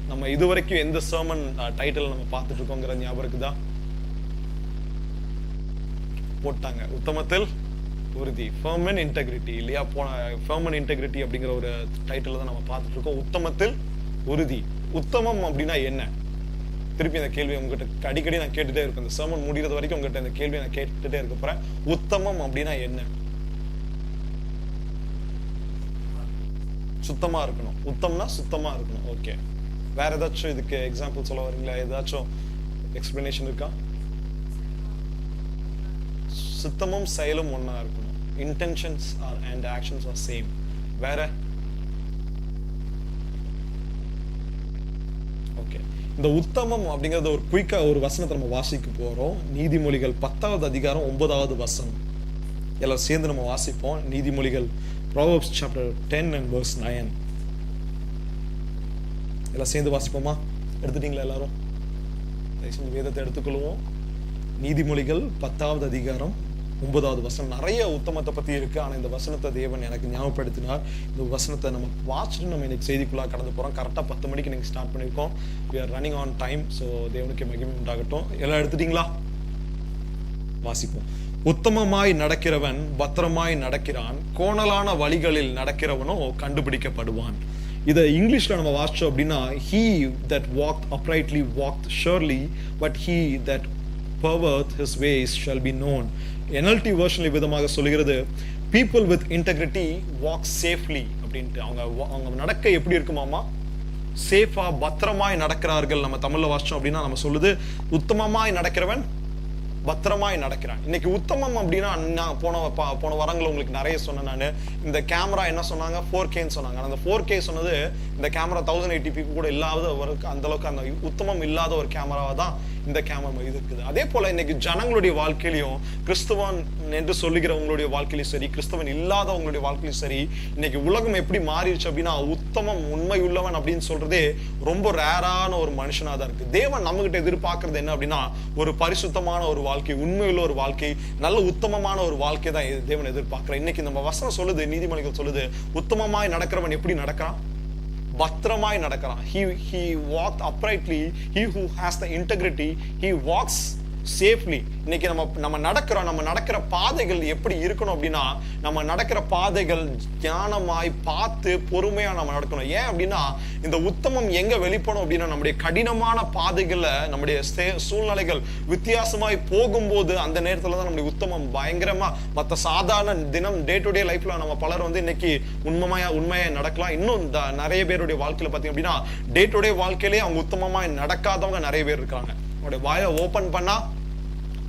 நம்ம இதுவரைக்கும் எந்த சர்மன் டைட்டில் நம்ம பார்த்துட்டு இருக்கோங்கிற ஞாபகம் இருக்குதா? போட்டாங்க, உத்தமத்தில் உறுதி, ஃபர்ம் அண்ட் இன்டெகிரிட்டி இல்லையா? ஃபர்ம் அண்ட் இன்டெகிரிட்டி அப்படிங்கிற ஒரு டைட்டில் தான் நம்ம பார்த்துட்டு இருக்கோம். உத்தமத்தில் உறுதி. உத்தமம் அப்படின்னா என்ன? திருப்பி இந்த கேள்வி உங்ககிட்ட அடிக்கடி நான் கேட்டுட்டே இருக்கேன். இந்த சர்மன் முடிகிறது வரைக்கும் உங்ககிட்ட இந்த கேள்வி நான் கேட்டுட்டே இருக்க போறேன். உத்தமம் அப்படின்னா என்ன? சுத்தமா இருக்கணும். உத்தம்னா சுத்தமா இருக்கணும். ஓகே, வேற ஏதாச்சும் இதுக்கு எக்ஸாம்பிள் சொல்ல வரீங்களா? ஏதாச்சும் எக்ஸ்பிளனேஷன் இருக்கா? சுத்தமும் செயலும் ஒன்னா இருக்கணும். Intentions and actions R same. வேற? ஓகே, இந்த உத்தமம் அப்படிங்கறது ஒரு குயிக்கா ஒரு வசனத்தை நம்ம வாசிக்க போறோம். நீதிமொழிகள் 10வது அதிகாரம் 9வது வசனம். எல்லாம் சேர்ந்து நம்ம வாசிப்போம். நீதிமொழிகள் Proverbs chapter 10 and verse 9. எல்லாம் சேர்ந்து வாசிப்போமா? எடுத்துட்டீங்களா எல்லாரும்? வேதத்தை எடுத்துக்கொள்வோம். நீதிமொழிகள் 10வது அதிகாரம் 9வது வசனம். நிறைய உத்தமத்தை பத்தி இருக்கு. ஆனா இந்த வசனத்தை தேவன் எனக்கு ஞாபகப்படுத்தினார். இந்த வசனத்தை நம்ம வாசிட்டு நம்ம இன்னைக்கு செய்திக்குள்ளா கடந்து போறோம். கரெக்டா 10 மணிக்கு நீங்க ஸ்டார்ட் பண்ணிருக்கோம். we are running on time. so தேவனுக்கு மகிமை உண்டாகட்டும். எல்லாம் எடுத்துட்டீங்களா? வாசிப்போம். உத்தமமாய் நடக்கிறவன் பத்திரமாய் நடக்கிறான், கோணலான வழிகளில் நடக்கிறவனோ கண்டுபிடிக்கப்படுவான். இதை இங்கிலீஷ்ல நம்ம வாசிச்சோம் அப்படின்னா, he that walked uprightly walked surely, but he that perverts his ways shall be known. NLT வெர்ஷன்ல விதமாக சொல்லுகிறது, people with integrity walk safely அப்படின்ட்டு. அவங்க நடக்க எப்படி இருக்குமாமா? சேஃபா, பத்திரமாய் நடக்கிறார்கள். நம்ம தமிழ்ல வாசிச்சோம் அப்படின்னா நம்ம சொல்லுது, உத்தமமாய் நடக்கிறவன் பத்திரமாய் நடக்கிறான். இன்னைக்கு உத்தமம் அப்படின்னா, நான் போன வாரங்கள் உங்களுக்கு நிறைய சொன்னேன். நான் இந்த கேமரா என்ன சொன்னாங்க? 4Kன்னு சொன்னாங்க. அந்த 4K சொன்னது இந்த கேமரா 1080p கூட இல்லாத அந்த அளவுக்கு அந்த உத்தமம் இல்லாத ஒரு கேமராவா தான் இந்த கேமரா இது இருக்குது. அதே போல இன்னைக்கு ஜனங்களுடைய வாழ்க்கையிலையும், கிறிஸ்துவன் என்று சொல்லுகிறவங்களுடைய வாழ்க்கையிலும் சரி, கிறிஸ்தவன் இல்லாதவங்களுடைய வாழ்க்கையிலும் சரி, இன்னைக்கு உலகம் எப்படி மாறிடுச்சு அப்படின்னா, உத்தமம் உண்மை உள்ளவன் அப்படின்னு சொல்றதே ரொம்ப ரேரான ஒரு மனுஷனா தான் இருக்கு. தேவன் நம்ம கிட்ட எதிர்பார்க்கறது என்ன அப்படின்னா, ஒரு பரிசுத்தமான ஒரு வாழ்க்கை, உண்மையுள்ள ஒரு வாழ்க்கை, நல்ல உத்தமமான ஒரு வாழ்க்கை தான் தேவன் எதிர்பார்க்கிறார். இன்னைக்கு நம்ம வசனம் சொல்லுது, நீதிமொழிகள் சொல்லுது, உத்தமமாய் நடக்கிறவன் எப்படி நடக்கிறான்? பத்திரமாய் நடக்கிறான். he walked uprightly. He who has the integrity, he walks safely. இன்னைக்கு நம்ம நடக்கிற பாதைகள் எப்படி இருக்கணும் அப்படின்னா, நம்ம நடக்கிற பாதைகள் ஞானமாய் பார்த்து பொறுமையா நம்ம நடக்கணும். ஏன் அப்படின்னா, இந்த உத்தமம் எங்க வெளிப்படும் அப்படின்னா, நம்முடைய கடினமான பாதைகள்ல நம்முடைய சூழ்நிலைகள் வித்தியாசமாய் போகும்போது அந்த நேரத்துல தான் நம்முடைய உத்தமம் பயங்கரமா, மற்ற சாதாரண தினம் டே டு டே லைஃப்ல நம்ம பலர் இன்னைக்கு உண்மையா நடக்கலாம். இன்னும் நிறைய பேருடைய வாழ்க்கையில பாத்தீங்க அப்படின்னா, டே டு டே வாழ்க்கையிலேயே அவங்க உத்தமமாய் நடக்காதவங்க நிறைய பேர் இருக்காங்க. அவங்களுடைய வாயை ஓபன் பண்ணா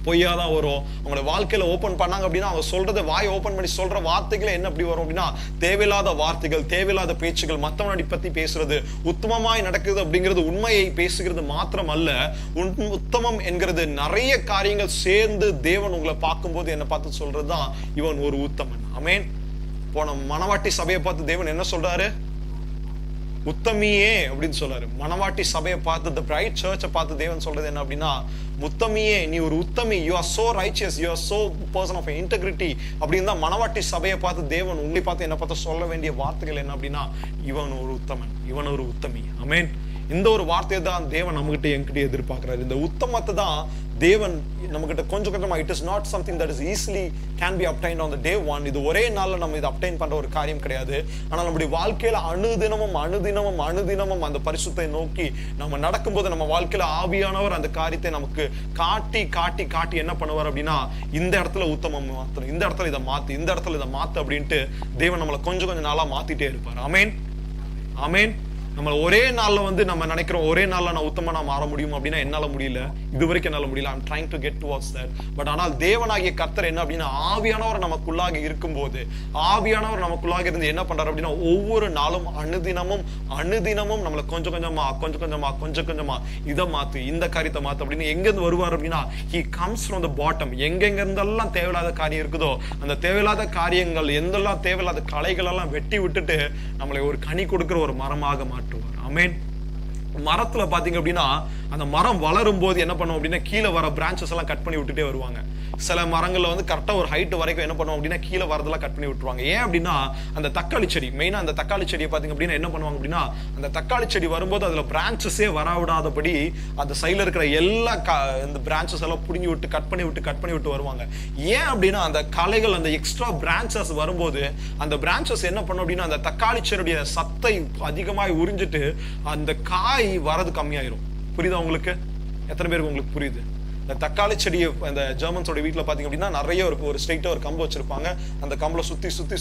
பொய்யாதான் வரும். அவங்களோட வாழ்க்கையில ஓபன் பண்ணாங்க அப்படின்னா, அவங்க சொல்றது, வாய் ஓபன் பண்ணி சொல்ற வார்த்தைகள் என்ன எப்படி வரும் அப்படின்னா, தேவையில்லாத வார்த்தைகள், தேவையில்லாத பேச்சுகள், மத்தவனை பத்தி பேசுறது. உத்தமமாய் நடக்குது அப்படிங்கிறது உண்மையை பேசுகிறது மாத்திரம் அல்ல, உத்தமம் என்கிறது நிறைய காரியங்கள் சேர்ந்து தேவன் உங்களை பார்க்கும்போது என்ன பார்த்து சொல்றதுதான், இவன் ஒரு உத்தமன். ஆமென். போன மணவாட்டி சபையை பார்த்து தேவன் என்ன சொல்றாரு? உத்தமியே அப்படின்னு சொல்றாரு. மணவாட்டி சபையை பார்த்து, the bride church பார்த்து தேவன் சொல்றது என்ன அப்படின்னா, உத்தமியே, நீ ஒரு உத்தமி, you are so righteous, you are so person of integrity அப்படின்னு தான் மணவாட்டி சபையை பார்த்து தேவன் உங்களை பார்த்து என்ன பார்த்து சொல்ல வேண்டிய வார்த்தைகள் என்ன அப்படின்னா, இவன் ஒரு உத்தமன், இவன் ஒரு உத்தமி. ஆமென். இந்த ஒரு வார்த்தையை தான் தேவன் நம்மகிட்ட என்கிட்ட எதிர்பார்க்கிறாரு. இந்த உத்தமத்தை தான் தேவன் நம்மகிட்ட கொஞ்சம் கொஞ்சமா, it is not something that is easily can be obtained on the day one. இது ஒரே நாள்ல நம்ம இதை அப்டைன் பண்ற ஒரு காரியம் கிடையாது. ஆனால் நம்முடைய வாழ்க்கையில அனுதினமும் அந்த பரிசுத்தை நோக்கி நம்ம நடக்கும்போது, நம்ம வாழ்க்கையில ஆவியானவர் அந்த காரியத்தை நமக்கு காட்டி காட்டி காட்டி என்ன பண்ணுவார் அப்படின்னா, இந்த இடத்துல உத்தமம் மாத்தணும், இந்த இடத்துல இதை மாத்து, இந்த இடத்துல இதை மாத்து அப்படின்ட்டு தேவன் நம்மளை கொஞ்சம் நாளா மாத்திட்டே இருப்பார். ஆமென், ஆமென். நம்ம ஒரே நாள்ல நம்ம நினைக்கிறோம், ஒரே நாள்ல நான் உத்தமனா மாற முடியும் அப்படின்னா என்னால முடியல, இதுவரைக்கும் என்னால முடியல. I'm trying to get towards that. But ஆனால் தேவனாகிய கர்த்தர் என்ன அப்படின்னா, ஆவியானவர் நமக்குள்ளாக இருக்கும்போது, ஆவியானவர் நமக்குள்ளாக இருந்து என்ன பண்றாரு அப்படின்னா, ஒவ்வொரு நாளும் அனுதினமும் நம்மளை கொஞ்சம் கொஞ்சமா இதை மாத்து, இந்த காரியத்தை மாத்து அப்படின்னு எங்க இருந்து வருவார் அப்படின்னா, he comes from the bottom. எங்க இருந்தெல்லாம் தேவையில்லாத காரியம் இருக்குதோ, அந்த தேவையில்லாத காரியங்கள், எந்தெல்லாம் தேவையில்லாத களைகள் எல்லாம் வெட்டி விட்டுட்டு நம்மளை ஒரு கனி கொடுக்கிற ஒரு மரமாக மாற்றுவார். ஆமென். மரத்துல பாத்தீங்க அப்படின்னா, அந்த மரம் வளரும் போது என்ன பண்ணுவோம் அப்படின்னா கீழே வர பிரான்ச்சஸ் எல்லாம் கட் பண்ணி விட்டுட்டே வருவாங்க. சில மரங்கள்ல வந்து கரெக்டா ஒரு ஹைட் வரைக்கும் என்ன பண்ணுவோம் அப்படின்னா கீழே வரதெல்லாம் கட் பண்ணி விட்டுருவாங்க. ஏன் அப்படின்னா அந்த தக்காளி செடி, மெயினா அந்த தக்காளி செடியை பாத்தீங்க அப்படின்னா என்ன பண்ணுவாங்க அப்படின்னா அந்த தக்காளி செடி வரும்போது அதுல பிரான்ச்சஸே வரவிடாதபடி அந்த சைடுல இருக்கிற எல்லா இந்த பிரான்ச்சஸ் எல்லாம் புடுங்கி விட்டு கட் பண்ணி விட்டு வருவாங்க. ஏன் அப்படின்னா அந்த களைகள், அந்த எக்ஸ்ட்ரா பிரான்ச்சஸ் வரும்போது அந்த பிரான்ச்சஸ் என்ன பண்ணும் அப்படின்னா அந்த தக்காளி செடியுடைய சத்தை அதிகமாக உறிஞ்சிட்டு அந்த காய் வரது கம்மியாயிரும். புரியுதா உங்களுக்கு? எத்தனை பேருக்கு உங்களுக்கு புரியுது? இந்த தக்காளி செடியை இந்த ஜெர்மன்ஸோட வீட்டுல பாத்தீங்க அப்படின்னா நிறைய ஒரு ஸ்ட்ரைட்டா ஒரு கம்பு வச்சிருப்பாங்க. அந்த கம்புல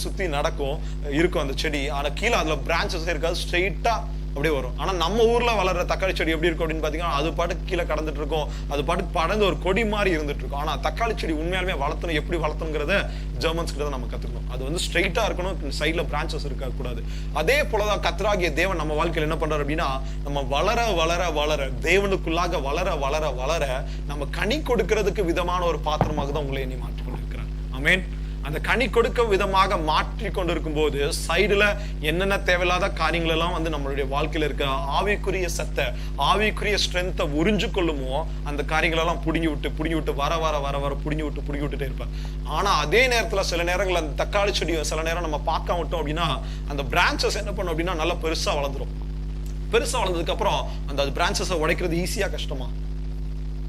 சுத்தி நடக்கும் இருக்கும் அந்த செடி. ஆனா கீழே அதுல பிரான்ச்சஸ் இருக்காது, ஸ்ட்ரைட்டா அப்படியே வரும். ஆனா நம்ம ஊர்ல வளர்ற தக்காளி செடி எப்படி இருக்கும் அப்படின்னு பாத்தீங்கன்னா அது பாட்டுக்கு கீழே கடந்துட்டு இருக்கும், அது பாட்டுக்கு படந்து ஒரு கொடி மாதிரி இருந்துட்டு இருக்கும். ஆனா தக்காளி செடி உண்மையாலுமே வளர்த்தணும், எப்படி வளர்த்தணுங்கிறத ஜெர்மன்ஸ் கிட்ட தான் நம்ம கத்துக்கணும். அது வந்து ஸ்ட்ரைட்டா இருக்கணும், சைட்ல பிரான்ச்சஸ் இருக்க கூடாது. அதே போலதான் கர்த்தராகிய தேவன் நம்ம வாழ்க்கையில் என்ன பண்றாரு அப்படின்னா நம்ம வளர தேவனுக்குள்ளாக வளர நம்ம கனி கொடுக்கிறதுக்கு விதமான ஒரு பாத்திரமாக தான் உங்களை எண்ணி மாற்றிக் கொண்டிருக்கிறார். ஆமென். அந்த கனி கொடுக்க விதமாக மாற்றி கொண்டிருக்கும் போது சைடுல என்னென்ன தேவையில்லாத காரியங்கள் எல்லாம் வந்து நம்மளுடைய வாழ்க்கையில இருக்க ஆவிக்குரிய சத்தை, ஆவிக்குரிய ஸ்ட்ரென்த்தை உறிஞ்சு கொள்ளுமோ அந்த காரியங்கள் எல்லாம் புடுங்கி விட்டு வர புடுங்கி விட்டுட்டே இருப்பேன். ஆனா அதே நேரத்துல சில நேரங்கள் அந்த தக்காளி செடியை சில நேரம் நம்ம பார்க்க விட்டோம் அப்படின்னா அந்த பிரான்ச்சஸ் என்ன பண்ணும் அப்படின்னா நல்லா பெருசா வளர்ந்துரும். பெருசா வளர்ந்ததுக்கு அப்புறம் அந்த பிரான்ச்சஸை உடைக்கிறது ஈஸியா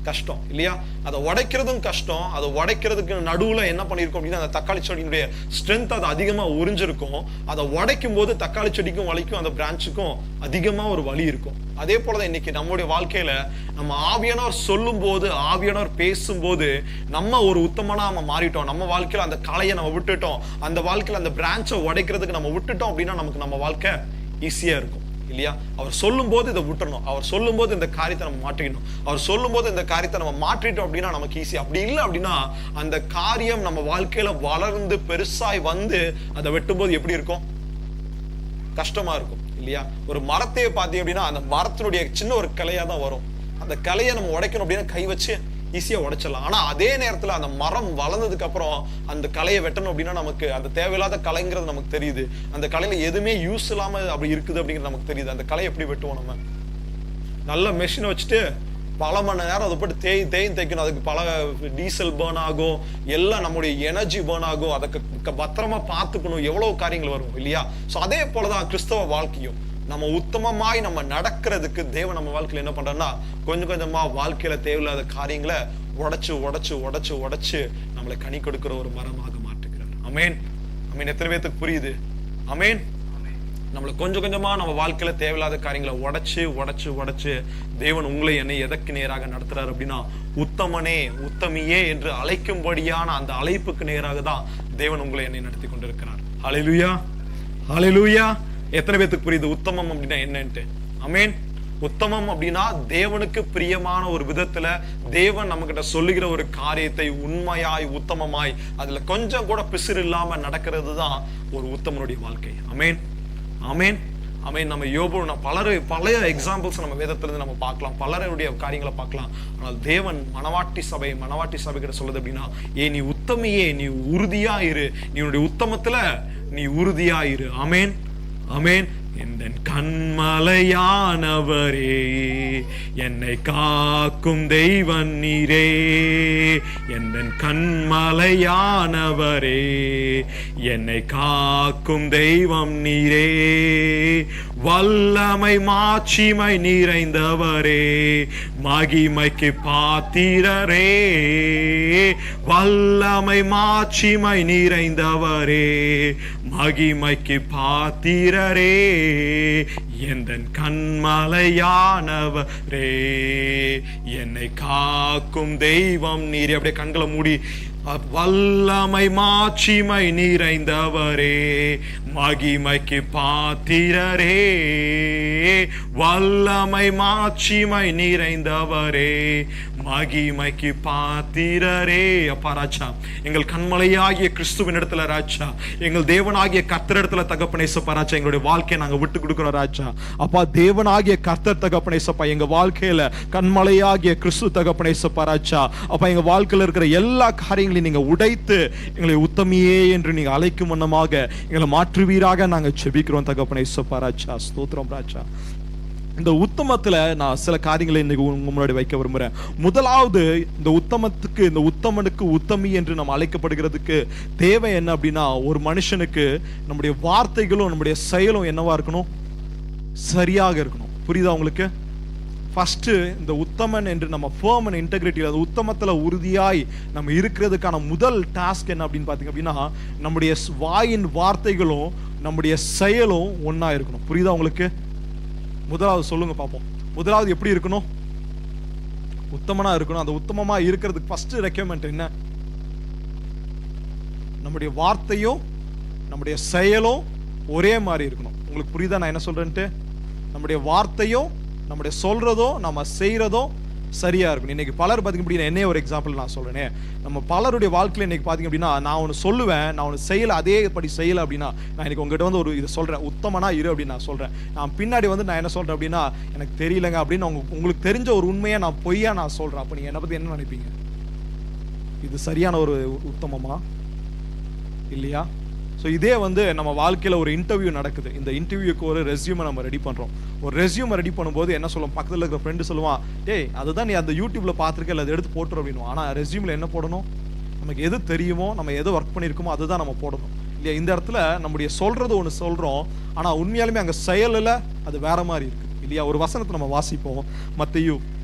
கஷ்டம் இல்லையா? அதை உடைக்கிறதும் கஷ்டம். அதை உடைக்கிறதுக்கு நடுவுல என்ன பண்ணிருக்கோம் அப்படின்னா அந்த தக்காளி செடியினுடைய ஸ்ட்ரென்த் அது அதிகமா உறிஞ்சிருக்கும். அதை உடைக்கும் போது தக்காளி செடிக்கும் வலிக்கும், அந்த பிரான்ச்சுக்கும் அதிகமா ஒரு வலி இருக்கும். அதே போலதான் இன்னைக்கு நம்முடைய வாழ்க்கையில நம்ம ஆவியானவர் சொல்லும் போது, ஆவியானவர் பேசும்போது நம்ம ஒரு உத்தமனா நம்ம மாறிட்டோம். நம்ம வாழ்க்கையில அந்த கலையை நம்ம விட்டுட்டோம், அந்த வாழ்க்கையில அந்த பிரான்ச்சை உடைக்கிறதுக்கு நம்ம விட்டுட்டோம் அப்படின்னா நமக்கு நம்ம வாழ்க்கை ஈஸியா இருக்கும் இல்லையா? அவர் சொல்லும் போது இதை விட்டுறணும், அவர் சொல்லும் போது இந்த காரியத்தை நம்ம மாற்றிக்கணும், அவர் சொல்லும் போது இந்த காரியத்தை நம்ம மாற்றிட்டோம் அப்படின்னா நமக்கு ஈஸி. அப்படி இல்லை அப்படின்னா அந்த காரியம் நம்ம வாழ்க்கையில வளர்ந்து பெருசாய் வந்து அதை வெட்டும் போது எப்படி இருக்கும்? கஷ்டமா இருக்கும் இல்லையா? ஒரு மரத்தையே பார்த்தீங்க அப்படின்னா அந்த மரத்தினுடைய சின்ன ஒரு கிளையா தான் வரும். அந்த கிளையை நம்ம உடைக்கணும் அப்படின்னா கை வச்சு ஈஸியா உடைச்சிடலாம். ஆனா அதே நேரத்துல அந்த மரம் வளர்ந்ததுக்கு அப்புறம் அந்த களையை வெட்டணும் அப்படின்னா நமக்கு அந்த தேவையில்லாத கலைங்கிறது நமக்கு தெரியுது. அந்த கலையில எதுவுமே யூஸ் இல்லாம அப்படி இருக்குது அப்படிங்கிறது நமக்கு தெரியுது. அந்த கலையை எப்படி வெட்டுவோம்? நம்ம நல்ல மெஷினை வச்சுட்டு பல மணி நேரம் அதை போட்டு தேய்க்கணும். அதுக்கு பல டீசல் பேர்ன் ஆகும், எல்லாம் நம்முடைய எனர்ஜி பேர்ன் ஆகும். அதுக்கு பத்திரமா பார்த்துக்கணும், எவ்வளவு காரியங்கள் வரும் இல்லையா? சோ அதே போலதான் கிறிஸ்தவ வாழ்க்கையும் நம்ம உத்தமமாய் நம்ம நடக்கிறதுக்கு தேவன் நம்ம வாழ்க்கையில என்ன பண்றோம்னா கொஞ்சம் கொஞ்சமா வாழ்க்கையில தேவையில்லாத காரியங்களை உடைச்சு நம்மளை கனி கொடுக்கிற ஒரு மரமாக மாற்றுகிறார். ஆமென். ஆமென். எத்தனை பேருக்கு புரியுது? ஆமென். நம்மளை கொஞ்சம் கொஞ்சமா நம்ம வாழ்க்கையில தேவையில்லாத காரியங்களை உடைச்சு தேவன் உங்களை என்னை எதற்கு நேராக நடத்துறாரு அப்படின்னா உத்தமனே உத்தமியே என்று அழைக்கும்படியான அந்த அழைப்புக்கு நேராக தான் தேவன் உங்களை என்னை நடத்தி கொண்டிருக்கிறார். ஹல்லேலூயா, ஹல்லேலூயா. எத்தனை பேருக்கு புரியுது உத்தமம் அப்படின்னா என்னன்ட்டு? ஆமென். உத்தமம் அப்படின்னா தேவனுக்கு பிரியமான ஒரு விதத்துல தேவன் நம்ம கிட்ட சொல்லுகிற ஒரு காரியத்தை உண்மையாய் உத்தமமாய் அதுல கொஞ்சம் கூட பிசிறு இல்லாம நடக்கிறது தான் ஒரு உத்தமனுடைய வாழ்க்கை. ஆமென், ஆமென், ஆமென். நம்ம யோபு பழைய எக்ஸாம்பிள்ஸ் நம்ம வேதத்திலிருந்து நம்ம பார்க்கலாம், பலருடைய காரியங்களை பார்க்கலாம். ஆனால் தேவன் மணவாட்டி சபை கிட்ட சொல்லுது அப்படின்னா நீ உத்தமியே, நீ உறுதியா இரு, நீ உன்னுடைய உத்தமத்துல நீ உறுதியா இரு. ஆமென், ஆமென். என் கண்மலையானவரே, என்னை காக்கும் தெய்வன் நீரே. என் கண்மலையானவரே, என்னை காக்கும் தெய்வம் நீரே. வல்லமை மாட்சிமை நிறைந்தவரே, மகிமைக்கு பாத்திரரே. வல்லமை மாட்சிமை நிறைந்தவரே, மகிமைக்கு பாத்திரரே. எந்தன் கண்மலையானவரே, என்னை காக்கும் தெய்வம் நீரே. அப்படியே கண்களை மூடி வல்லமை மாட்சிமை நிறைந்தவரே, மகிமைக்கு பாத்திரரே. வல்லமை மாட்சிமை நிறைந்தவரே, மகிமைக்கு பாத்திரரே. அப்பா ராஜா, எங்கள் கண்மலையாகிய கிறிஸ்துவின் இடத்துல ராஜா, எங்கள் தேவனாகிய கர்த்தர் இடத்துல தகப்பனே சப்பா ராஜா, எங்களுடைய வாழ்க்கையை நாங்க விட்டு கொடுக்கிறோம் ராஜா. அப்பா தேவனாகிய கர்த்தர் தகப்பனே சப்பா, எங்க வாழ்க்கையில கண்மலையாகிய கிறிஸ்து தகப்பனே சப்பா ராஜா. அப்பா எங்க வாழ்க்கையில இருக்கிற எல்லா காரியங்களையும் நீங்க உடைத்து எங்களை உத்தமியே என்று நீங்க அழைக்கும் வண்ணமாக எங்களை மாற்றுவீராக நாங்க செபிக்கிறோம் தகப்பனே சப்பா ராஜா. ஸ்தோத்திரம் ராஜா. இந்த உத்தமத்துல நான் சில காரியங்களை இன்னைக்கு உங்க முன்னாடி வைக்க விரும்புறேன். முதலாவது, இந்த உத்தமத்துக்கு, இந்த உத்தமனுக்கு உத்தமி என்று நம்ம அழைக்கப்படுகிறதுக்கு தேவை என்ன அப்படின்னா, ஒரு மனுஷனுக்கு நம்முடைய வார்த்தைகளும் நம்முடைய செயலும் என்னவா இருக்கணும்? சரியாக இருக்கணும். புரியுதா உங்களுக்கு? ஃபர்ஸ்ட் இந்த உத்தமன் என்று நம்ம ஃபர்ம் அண்ட் இன்டெகிரிட்டி, அது உத்தமத்துல உறுதியாய் நம்ம இருக்கிறதுக்கான முதல் டாஸ்க் என்ன அப்படின்னு பாத்தீங்க அப்படின்னா, நம்முடைய வாயின் வார்த்தைகளும் நம்முடைய செயலும் ஒன்னா இருக்கணும். புரியுதா உங்களுக்கு? முதலாவது சொல்லுங்க பாப்போம். முதலாவது எப்படி இருக்கணும்? உத்தமனா இருக்கணும். அந்த உத்தமமா இருக்கிறதுக்கு ஃபர்ஸ்ட் ரெக்யர்மெண்ட் என்ன? நம்முடைய வார்த்தையும் நம்முடைய செயலும் ஒரே மாதிரி இருக்கணும். உங்களுக்கு புரியுதா நான் என்ன சொல்றேன்ட்டு? நம்முடைய வார்த்தையும் நம்முடைய சொல்றதோ நம்ம செய்யறதோ சரியா இருக்கும். இன்னைக்கு பலர் பாத்தீங்க அப்படின்னா, என்னைய ஒரு எக்ஸாம்பிள் நான் சொல்றேனே, நம்ம பலருடைய வாழ்க்கையில இன்னைக்கு பாத்தீங்க அப்படின்னா, நான் ஒன்று சொல்லுவேன், நான் ஒன்று செய்யல, அதே படி செய்யல அப்படின்னா, நான் இன்னைக்கு உங்ககிட்ட வந்து ஒரு இதை சொல்றேன், உத்தமனா இரு அப்படின்னு நான் சொல்றேன். நான் பின்னாடி வந்து நான் என்ன சொல்றேன் அப்படின்னா, எனக்கு தெரியலங்க அப்படின்னு உங்களுக்கு தெரிஞ்ச ஒரு உண்மையை நான் பொய்யா நான் சொல்றேன். அப்ப நீங்க என்னை பத்தி என்ன நினைப்பீங்க? இது சரியான ஒரு உத்தமமா இல்லையா? ஸோ இதே வந்து நம்ம வாழ்க்கையில் ஒரு இன்டர்வியூ நடக்குது. இந்த இன்டர்வியூக்கு ஒரு ரெஸ்யூமை நம்ம ரெடி பண்ணுறோம். ஒரு ரெஸ்யூமை ரெடி பண்ணும்போது என்ன சொல்லுவோம்? பக்கத்தில் இருக்கிற ஃப்ரெண்டு சொல்லுவான், டேய் அதுதான் நீ அந்த யூடியூப்ல பார்த்துருக்க, இல்லை அதை எடுத்து போட்டுரும் அப்படின்னு. ஆனால் ரெஸ்யூமில் என்ன போடணும்? நமக்கு எது தெரியுமோ, நம்ம எது ஒர்க் பண்ணியிருக்கோமோ அதுதான் நம்ம போடணும் இல்லையா? இந்த இடத்துல நம்முடைய சொல்றது ஒன்று சொல்கிறோம், ஆனால் உண்மையாலுமே அங்கே செயலில் அது வேற மாதிரி இருக்குது இல்லையா? ஒரு வசனத்தை நம்ம வாசிப்போம். மத்தேயு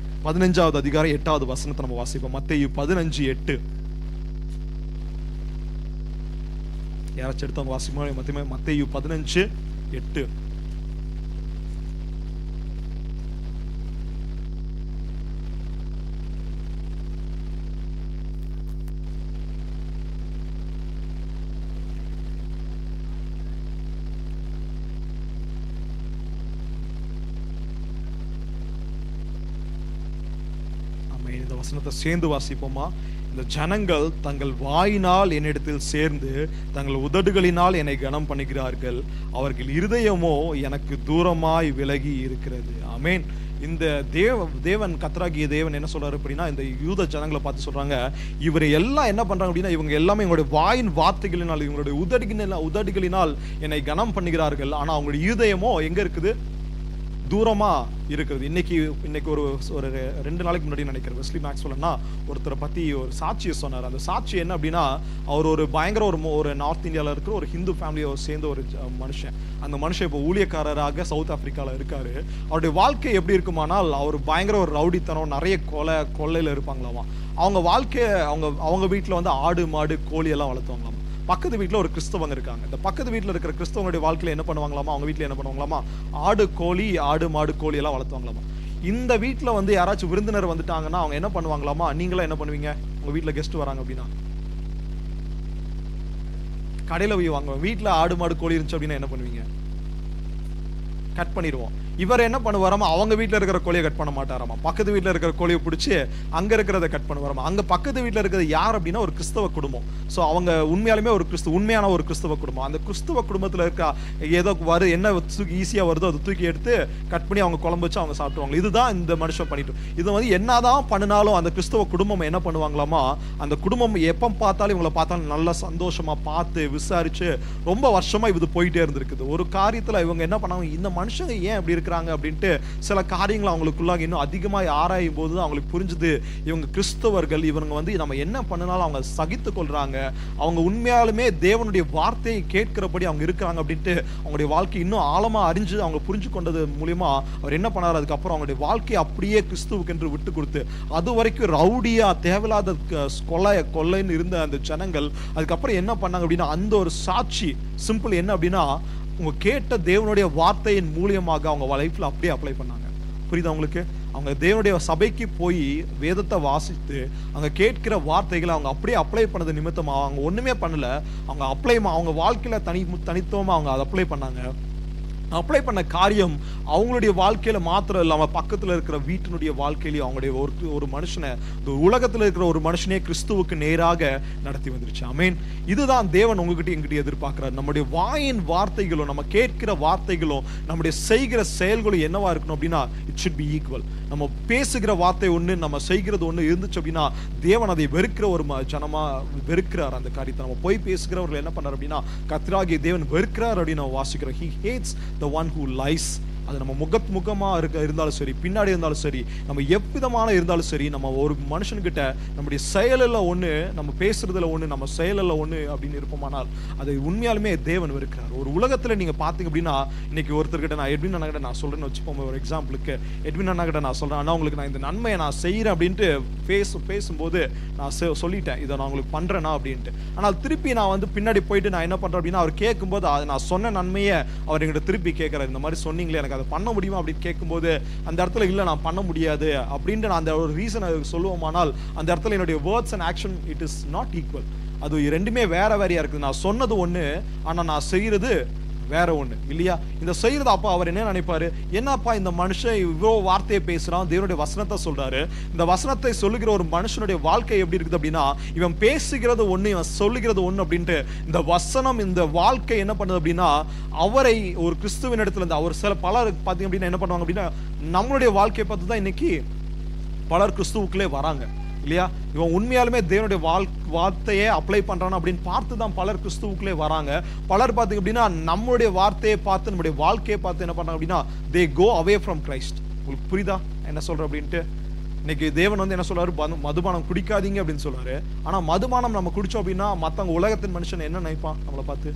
15வது அதிகாரம் 8வது வசனத்தை நம்ம வாசிப்போம். மத்தேயு 15:8. யாராச்சும் எடுத்தவங்க வாசிப்போம். மத்தேயு 15:8. இந்த வசனத்தை சேர்ந்து வாசிப்போமா? இந்த ஜனங்கள் தங்கள் வாயினால் என்னிடத்தில் சேர்ந்து தங்கள் உதடுகளினால் என்னை கனம் பண்ணுகிறார்கள், அவர்கள் இருதயமோ எனக்கு தூரமாய் விலகி இருக்கிறது. ஆமென். இந்த தேவன் கர்த்தராகிய தேவன் என்ன சொல்றாரு அப்படின்னா, இந்த யூத ஜனங்களை பார்த்து சொல்றாங்க, இவரை எல்லாம் என்ன பண்றாங்க அப்படின்னா, இவங்க எல்லாமே இவங்களுடைய வாயின் வார்த்தைகளினால், இவங்களுடைய உதடுகளினால் என்னை கனம் பண்ணுகிறார்கள், ஆனா அவங்களுடைய இருதயமோ எங்க இருக்குது? தூரமா இருக்கிறது. இன்னைக்கு ஒரு 2 நாளைக்கு முன்னாடி நினைக்கிறேன், வெஸ்லி மேக்ஸ்வெல்னா ஒருத்தரை பத்தி ஒரு சாட்சியை சொன்னார். அந்த சாட்சி என்ன அப்படின்னா, அவர் ஒரு பயங்கர ஒரு நார்த் இந்தியாவில் இருக்கிற ஒரு ஹிந்து ஃபேமிலியை சேர்ந்த ஒரு மனுஷன். அந்த மனுஷன் இப்போ ஊழியக்காரராக சவுத் ஆப்பிரிக்காவில் இருக்காரு. அவருடைய வாழ்க்கை எப்படி இருக்குமானால், அவர் பயங்கர ஒரு ரவுடித்தனம், நிறைய கொள்ளையில இருப்பாங்களாமா. அவங்க வாழ்க்கையை அவங்க வீட்டில் வந்து ஆடு மாடு கோழி எல்லாம் வளர்த்துவாங்களாமா. பக்கத்து வீட்டில் ஒரு கிறிஸ்தவங்க இருக்காங்க. இந்த பக்கத்து வீட்டில் இருக்கிற கிறிஸ்தவங்களுடைய வாழ்க்கையில் என்ன பண்ணுவாங்களாமா, அவங்க வீட்டில் என்ன பண்ணுவாங்களாமா, ஆடு மாடு கோழி எல்லாம் வளர்த்துவாங்களாமா. இந்த வீட்டில் வந்து யாராச்சும் விருந்தினர் வந்துட்டாங்கன்னா அவங்க என்ன பண்ணுவாங்களாமா, நீங்களா என்ன பண்ணுவீங்க? உங்க வீட்டில் கெஸ்ட் வராங்க அப்படின்னா கடையில் போய் வாங்க. வீட்டில் ஆடு மாடு கோழி இருந்துச்சு அப்படின்னா என்ன பண்ணுவீங்க? கட் பண்ணிடுவோம். இவர் என்ன பண்ணுவாராமா, அவங்க வீட்டில் இருக்கிற கோழியை கட் பண்ண மாட்டாராமா, பக்கத்து வீட்டில் இருக்கிற கோழியை பிடிச்சி அங்க இருக்கிறத கட் பண்ணுவாராமா. அங்க பக்கத்து வீட்டில் இருக்கிறது யார் அப்படின்னா ஒரு கிறிஸ்தவ குடும்பம். ஸோ அவங்க உண்மையாலுமே உண்மையான ஒரு கிறிஸ்தவ குடும்பம். அந்த கிறிஸ்தவ குடும்பத்தில் இருக்க ஏதோ என்ன ஈஸியாக வருதோ அதை தூக்கி எடுத்து கட் பண்ணி அவங்க குழம்பு வச்சு அவங்க சாப்பிடுவாங்க. இதுதான் இந்த மனுஷன் பண்ணிட்டு. இது வந்து என்னதான் பண்ணினாலும் அந்த கிறிஸ்தவ குடும்பம் என்ன பண்ணுவாங்களாமா, அந்த குடும்பம் எப்போ பார்த்தாலும் இவங்களை பார்த்தாலும் நல்லா சந்தோஷமா பார்த்து விசாரிச்சு ரொம்ப வருஷமா இது போயிட்டே இருந்திருக்குது. ஒரு காரியத்தில் இவங்க என்ன பண்ணாங்க, இந்த மனுஷங்க ஏன் அப்படி இருக்கிறாங்க அப்படின்ட்டு சில காரியங்கள் அவங்களுக்குள்ளாக இன்னும் அதிகமாக ஆராயும் போது அவங்களுக்கு புரிஞ்சுது, இவங்க கிறிஸ்தவர்கள், இவங்க வந்து நம்ம என்ன பண்ணினாலும் அவங்க சகித்து கொள்றாங்க, அவங்க உண்மையாலுமே தேவனுடைய வார்த்தையை கேட்கிறபடி அவங்க இருக்கிறாங்க அப்படின்ட்டு அவங்களுடைய வாழ்க்கை இன்னும் ஆழமா அறிஞ்சு அவங்க புரிஞ்சு கொண்டது மூலியமா அவர் என்ன பண்ணாரு, அதுக்கப்புறம் அவங்களுடைய வாழ்க்கையை அப்படியே கிறிஸ்துவுக்கு என்று விட்டு கொடுத்து, அது வரைக்கும் ரவுடியா தேவையில்லாத கொள்ளைன்னு இருந்த அந்த ஜனங்கள் அதுக்கப்புறம் என்ன பண்ணாங்க அப்படின்னா, அந்த ஒரு சாட்சி சிம்பிள் என்ன அப்படின்னா, உங்க கேட்ட தேவனுடைய வார்த்தையின் மூலியமாக அவங்க லைஃப்ல அப்படியே அப்ளை பண்ணாங்க. புரியுதா உங்களுக்கு? அவங்க தேவனுடைய சபைக்கு போய் வேதத்தை வாசித்து அங்க கேட்கிற வார்த்தைகளை அவங்க அப்படியே அப்ளை பண்ணது நிமித்தமா அவங்க ஒண்ணுமே பண்ணல, அவங்க வாழ்க்கையில தனித்துவமா அவங்க அதை அப்ளை பண்ணாங்க. அப்ளை பண்ண காரியம் அவங்களுடைய வாழ்க்கையில மாத்திரம் இல்லாம பக்கத்துல இருக்கிற வீட்டினுடைய வாழ்க்கையிலையும் அவங்களுடைய ஒரு மனுஷனை, உலகத்துல இருக்கிற ஒரு மனுஷனே கிறிஸ்துவுக்கு நேராக நடத்தி வந்துருச்சு. ஆமென். இதுதான் தேவன் உங்ககிட்ட எங்கிட்ட எதிர்பார்க்கிறார். நம்முடைய வாயின் வார்த்தைகளும் நம்ம கேட்கிற வார்த்தைகளும் நம்முடைய செய்கிற செயல்களும் என்னவா இருக்கணும் அப்படின்னா, இட் ஷுட் பி ஈக்குவல். நம்ம பேசுகிற வார்த்தை ஒண்ணு, நம்ம செய்கிறது ஒண்ணு இருந்துச்சு அப்படின்னா தேவன் அதை வெறுக்கிற ஒரு ஜனமா வெறுக்கிறார். அந்த காரியத்தை நம்ம போய் பேசுகிறவர்கள் என்ன பண்ணார் அப்படின்னா கர்த்தராகிய தேவன் வெறுக்கிறார் அப்படின்னு நம்ம வாசிக்கிறோம். He hates the one who lies அது நம்ம முகமா இருந்தாலும் சரி, பின்னாடி இருந்தாலும் சரி, நம்ம எவ்விதமான இருந்தாலும் சரி, நம்ம ஒரு மனுஷன்கிட்ட நம்முடைய செயலில் ஒண்ணு, நம்ம பேசுறதுல ஒண்ணு, நம்ம செயலில் ஒண்ணு அப்படின்னு இருப்போமானால் அது உண்மையாலுமே தேவன் இருக்கிறார். ஒரு உலகத்துல நீங்க பாத்தீங்க அப்படின்னா, இன்னைக்கு ஒருத்தர்கிட்ட நான் எட்வின் அண்ணா கிட்ட நான் சொல்றேன்னு வச்சுப்போம், ஒரு எக்ஸாம்பிளுக்கு எட்வின் அண்ணா கிட்ட நான் சொல்றேன், அண்ணா உங்களுக்கு நான் இந்த நன்மையை நான் செய்யறேன் அப்படின்ட்டு பேசும்போது நான் சொல்லிட்டேன், இதை நான் உங்களுக்கு பண்றேனா அப்படின்ட்டு. ஆனால் திருப்பி நான் வந்து பின்னாடி போயிட்டு நான் என்ன பண்றேன் அப்படின்னா, அவர் கேட்கும்போது நான் சொன்ன நன்மையை அவர் எங்கிட்ட திருப்பி கேட்கிறார், இந்த மாதிரி சொன்னீங்களே எனக்கு அதை பண்ண முடியுமா அப்படின்னு கேட்கும்போது அந்த இடத்துல இல்லை நான் பண்ண முடியாது அப்படின்ட்டு நான் அந்த ஒரு ரீசன் சொல்லுவோமானால் அந்த இடத்துல என்னுடைய words and action it is not equal. அது ரெண்டுமே வேற வேறையா இருக்குது. நான் சொன்னது ஒண்ணு, ஆனா நான் செய்யறது வேற ஒண்ணு இல்லையா? இந்த செய்யறது அப்ப அவர் என்ன நினைப்பாரு, என்னப்பா இந்த மனுஷன் இவ்வளோ வார்த்தையை பேசுறான், தேவனுடைய வசனத்தை சொல்றாரு, இந்த வசனத்தை சொல்லுகிற ஒரு மனுஷனுடைய வாழ்க்கை எப்படி இருக்குது அப்படின்னா, இவன் பேசுகிறது ஒண்ணு, இவன் சொல்லுகிறது ஒண்ணு அப்படின்ட்டு இந்த வசனம், இந்த வாழ்க்கை என்ன பண்ணுது அப்படின்னா, அவரை ஒரு கிறிஸ்துவின் இடத்துல இருந்து அவர் சில பலர் பார்த்தீங்க அப்படின்னா என்ன பண்ணுவாங்க அப்படின்னா, நம்மளுடைய வாழ்க்கையை பார்த்து தான் இன்னைக்கு பலர் கிறிஸ்துவுக்குள்ளே வராங்க இல்லையா? இவன் உண்மையாலுமே தேவனுடைய வார்த்தையை அப்ளை பண்றான் அப்படின்னு பார்த்து தான் பலர் கிறிஸ்துவுக்குள்ளே வராங்க. பலர் பார்த்தீங்க அப்படின்னா நம்மளுடைய வார்த்தையை பார்த்து, நம்முடைய வாழ்க்கையை பார்த்து என்ன பண்றாங்க அப்படின்னா, they go away from Christ. உங்களுக்கு புரியுதா என்ன சொல்ற அப்படின்ட்டு? இன்னைக்கு தேவன் வந்து என்ன சொல்றாரு, மதுபானம் குடிக்காதீங்க அப்படின்னு சொல்றாரு. ஆனா மதுபானம் நம்ம குடிச்சோம் அப்படின்னா மத்தவங்க உலகத்தின் மனுஷன் என்ன நினைப்பான் நம்மளை பார்த்து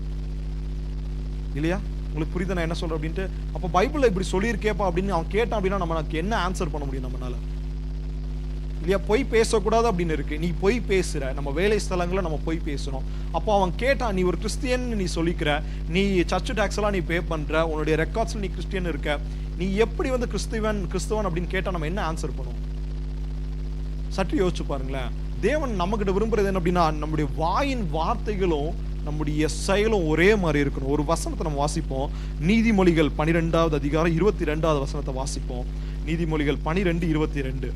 இல்லையா? உங்களுக்கு புரியுதா நான் என்ன சொல்றேன் அப்படின்ட்டு? அப்ப பைபிள்ல இப்படி சொல்லியிருக்கேப்பா அப்படின்னு அவன் கேட்டான் அப்படின்னா நமக்கு என்ன ஆன்சர் பண்ண முடியும் நம்மளால இல்லையா? பொய் பேசக்கூடாது அப்படின்னு இருக்கு. நீ பொய் பேசுற, நம்ம வேலை ஸ்தலங்களில் நம்ம பொய் பேசணும். அப்போ அவன் கேட்டான், நீ ஒரு கிறிஸ்டியன் நீ சொல்லிக்கிற, நீ சர்ச் டாக்ஸ் எல்லாம் நீ பே பண்ற, உன்னுடைய ரெக்கார்ட்ஸ்ல நீ கிறிஸ்டியன் இருக்க, நீ எப்படி வந்து கிறிஸ்துவன் அப்படின்னு கேட்டா நம்ம என்ன ஆன்சர் பண்ணுவோம்? சற்று யோசிச்சு பாருங்களேன். தேவன் நம்ம கிட்ட விரும்புறது என்ன அப்படின்னா, நம்முடைய வாயின் வார்த்தைகளும் நம்முடைய செயலும் ஒரே மாதிரி இருக்கணும். ஒரு வசனத்தை நம்ம வாசிப்போம், நீதிமொழிகள் 12வது அதிகாரம் 22வது வசனத்தை வாசிப்போம். நீதிமொழிகள் 12:22.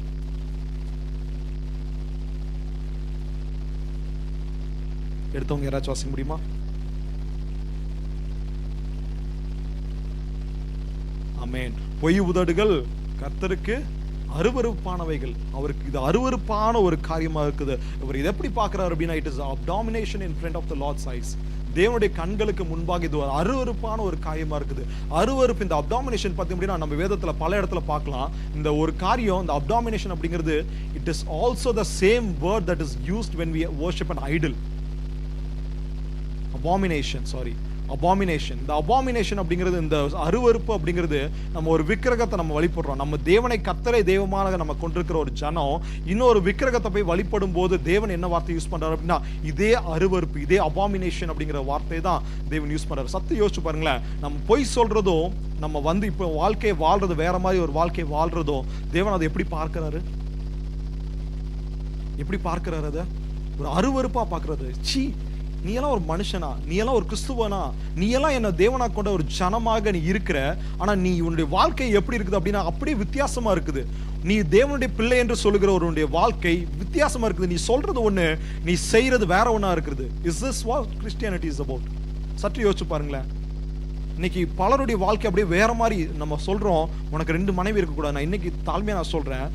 எடுத்தவங்க யாராச்சும் வாசிக்க முடியுமா? ஆமென். பொய் உதடுகள் கர்த்தருக்கு அருவருப்பானவைகள். அவருக்கு இது அருவருப்பான ஒரு காரியமா இருக்குது. இவர் இதை எப்படி பார்க்கிறார் அப்படின்னா, it is abomination in front of the Lord's eyes. தேவனுடைய கண்களுக்கு முன்பாக இது ஒரு அருவருப்பான ஒரு காரியமா இருக்குது. அருவருப்பு, இந்த அப்டாமினேஷன் பார்த்தீங்க அப்படின்னா நம்ம வேதத்துல பல இடத்துல பார்க்கலாம். இந்த ஒரு காரியம், இந்த அப்டாமினேஷன் அப்படிங்கிறது, it is also the same word that is used when we worship an idol. Abomination, sorry, abomination. இந்த abomination அப்படிங்கிறது, இந்த அருவருப்பு அப்படிங்கிறது, நம்ம ஒரு விக்கிரகத்தை நம்ம வழிபடுறோம். நம்ம தேவனை கர்த்தரை தெய்வமாக நம்ம கொண்டிருக்கிற ஒரு ஜனம் இன்னொரு விக்கிரகத்தை போய் வழிபடும் போது தேவன் என்ன வார்த்தை யூஸ் பண்றாரு அப்படின்னா, இதே அருவருப்பு, இதே abomination அப்படிங்கிற வார்த்தையை தான் தேவன் யூஸ் பண்றாரு. சத்து யோசிச்சு பாருங்களேன். நம்ம பொய் சொல்றதும், நம்ம வந்து இப்போ வாழ்க்கையை வாழ்றது வேற மாதிரி ஒரு வாழ்க்கையை வாழ்றதும் தேவன் அதை எப்படி பார்க்கிறாரு? எப்படி பார்க்கிறாரு? அதை ஒரு அருவருப்பா பார்க்கிறது. சீ, நீ எல்லாம் ஒரு மனுஷனா, நீ எல்லாம் ஒரு கிறிஸ்துவனா, நீ எல்லாம் என்ன தேவனா கொண்ட ஒரு ஜனமாக நீ இருக்கிற, ஆனா நீ உன்னுடைய வாழ்க்கை எப்படி இருக்குது அப்படின்னா அப்படியே வித்தியாசமா இருக்குது. நீ தேவனுடைய பிள்ளை என்று சொல்லுகிற ஒருடைய வாழ்க்கை வித்தியாசமா இருக்குது. நீ சொல்றது ஒண்ணு, நீ செய்யறது வேற ஒண்ணா இருக்குது. Is this what Christianity is about? சற்று யோசிச்சு பாருங்களேன். இன்னைக்கு பலருடைய வாழ்க்கை அப்படியே வேற மாதிரி. நம்ம சொல்றோம், உனக்கு 2 மனைவி இருக்கக்கூடாது. நான் இன்னைக்கு தாழ்மையா நான் சொல்றேன்,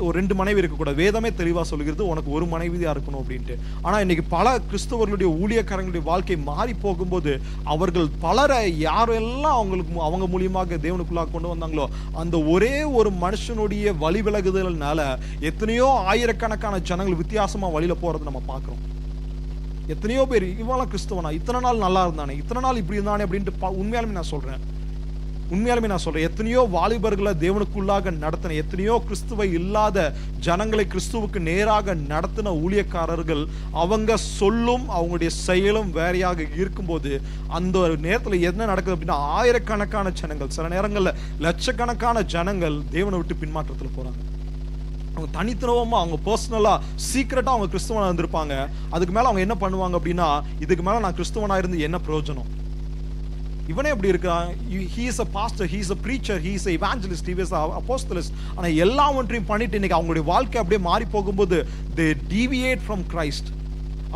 ஒரு 2 மனைவி இருக்கக்கூடாது. வேதமே தெளிவா சொல்லுகிறது உனக்கு ஒரு மனைவி தான் இருக்கணும் அப்படின்ட்டு. ஆனா இன்னைக்கு பல கிறிஸ்தவர்களுடைய ஊழியக்காரங்களுடைய வாழ்க்கை மாறி போகும்போது அவர்கள் பலரை யாரெல்லாம் அவங்க மூலியமாக தேவனுக்குள்ளாக கொண்டு வந்தாங்களோ அந்த ஒரே ஒரு மனுஷனுடைய வழி விலகுதல்னால எத்தனையோ ஆயிரக்கணக்கான ஜனங்கள் வித்தியாசமா வழியில போறது நம்ம பார்க்கிறோம். எத்தனையோ பேர் இவெல்லாம் கிறிஸ்தவனா, இத்தனை நாள் நல்லா இருந்தானே, இத்தனை நாள் இப்படி இருந்தானே அப்படின்ட்டு உண்மையாலுமே நான் சொல்றேன் எத்தனையோ வாலிபர்களை தேவனுக்குள்ளாக நடத்தின, எத்தனையோ கிறிஸ்துவை இல்லாத ஜனங்களை கிறிஸ்துவுக்கு நேராக நடத்தின ஊழியக்காரர்கள் அவங்க சொல்லும் அவங்களுடைய செயலும் வேறையாக இருக்கும்போது அந்த நேரத்துல என்ன நடக்குது அப்படின்னா, ஆயிரக்கணக்கான ஜனங்கள், சில நேரங்கள்ல லட்சக்கணக்கான ஜனங்கள் தேவனை விட்டு பின்மாற்றத்துல போறாங்க. அவங்க தனித்தனமா, அவங்க பர்சனலா சீக்கிரட்டா அவங்க கிறிஸ்துவனா இருந்திருப்பாங்க. அதுக்கு மேல அவங்க என்ன பண்ணுவாங்க அப்படின்னா, இதுக்கு மேல நான் கிறிஸ்துவனா இருந்து என்ன பிரயோஜனம்? இவனே எப்படி இருக்கான்? he is a pastor, he is a preacher, he is a evangelist, he is a apostolist. ஆனா எல்லாவற்றையும் பண்ணிட்டு இன்னைக்கு அவங்களுடைய வாழ்க்கை அப்படியே மாறி போகும்போது they deviate from Christ.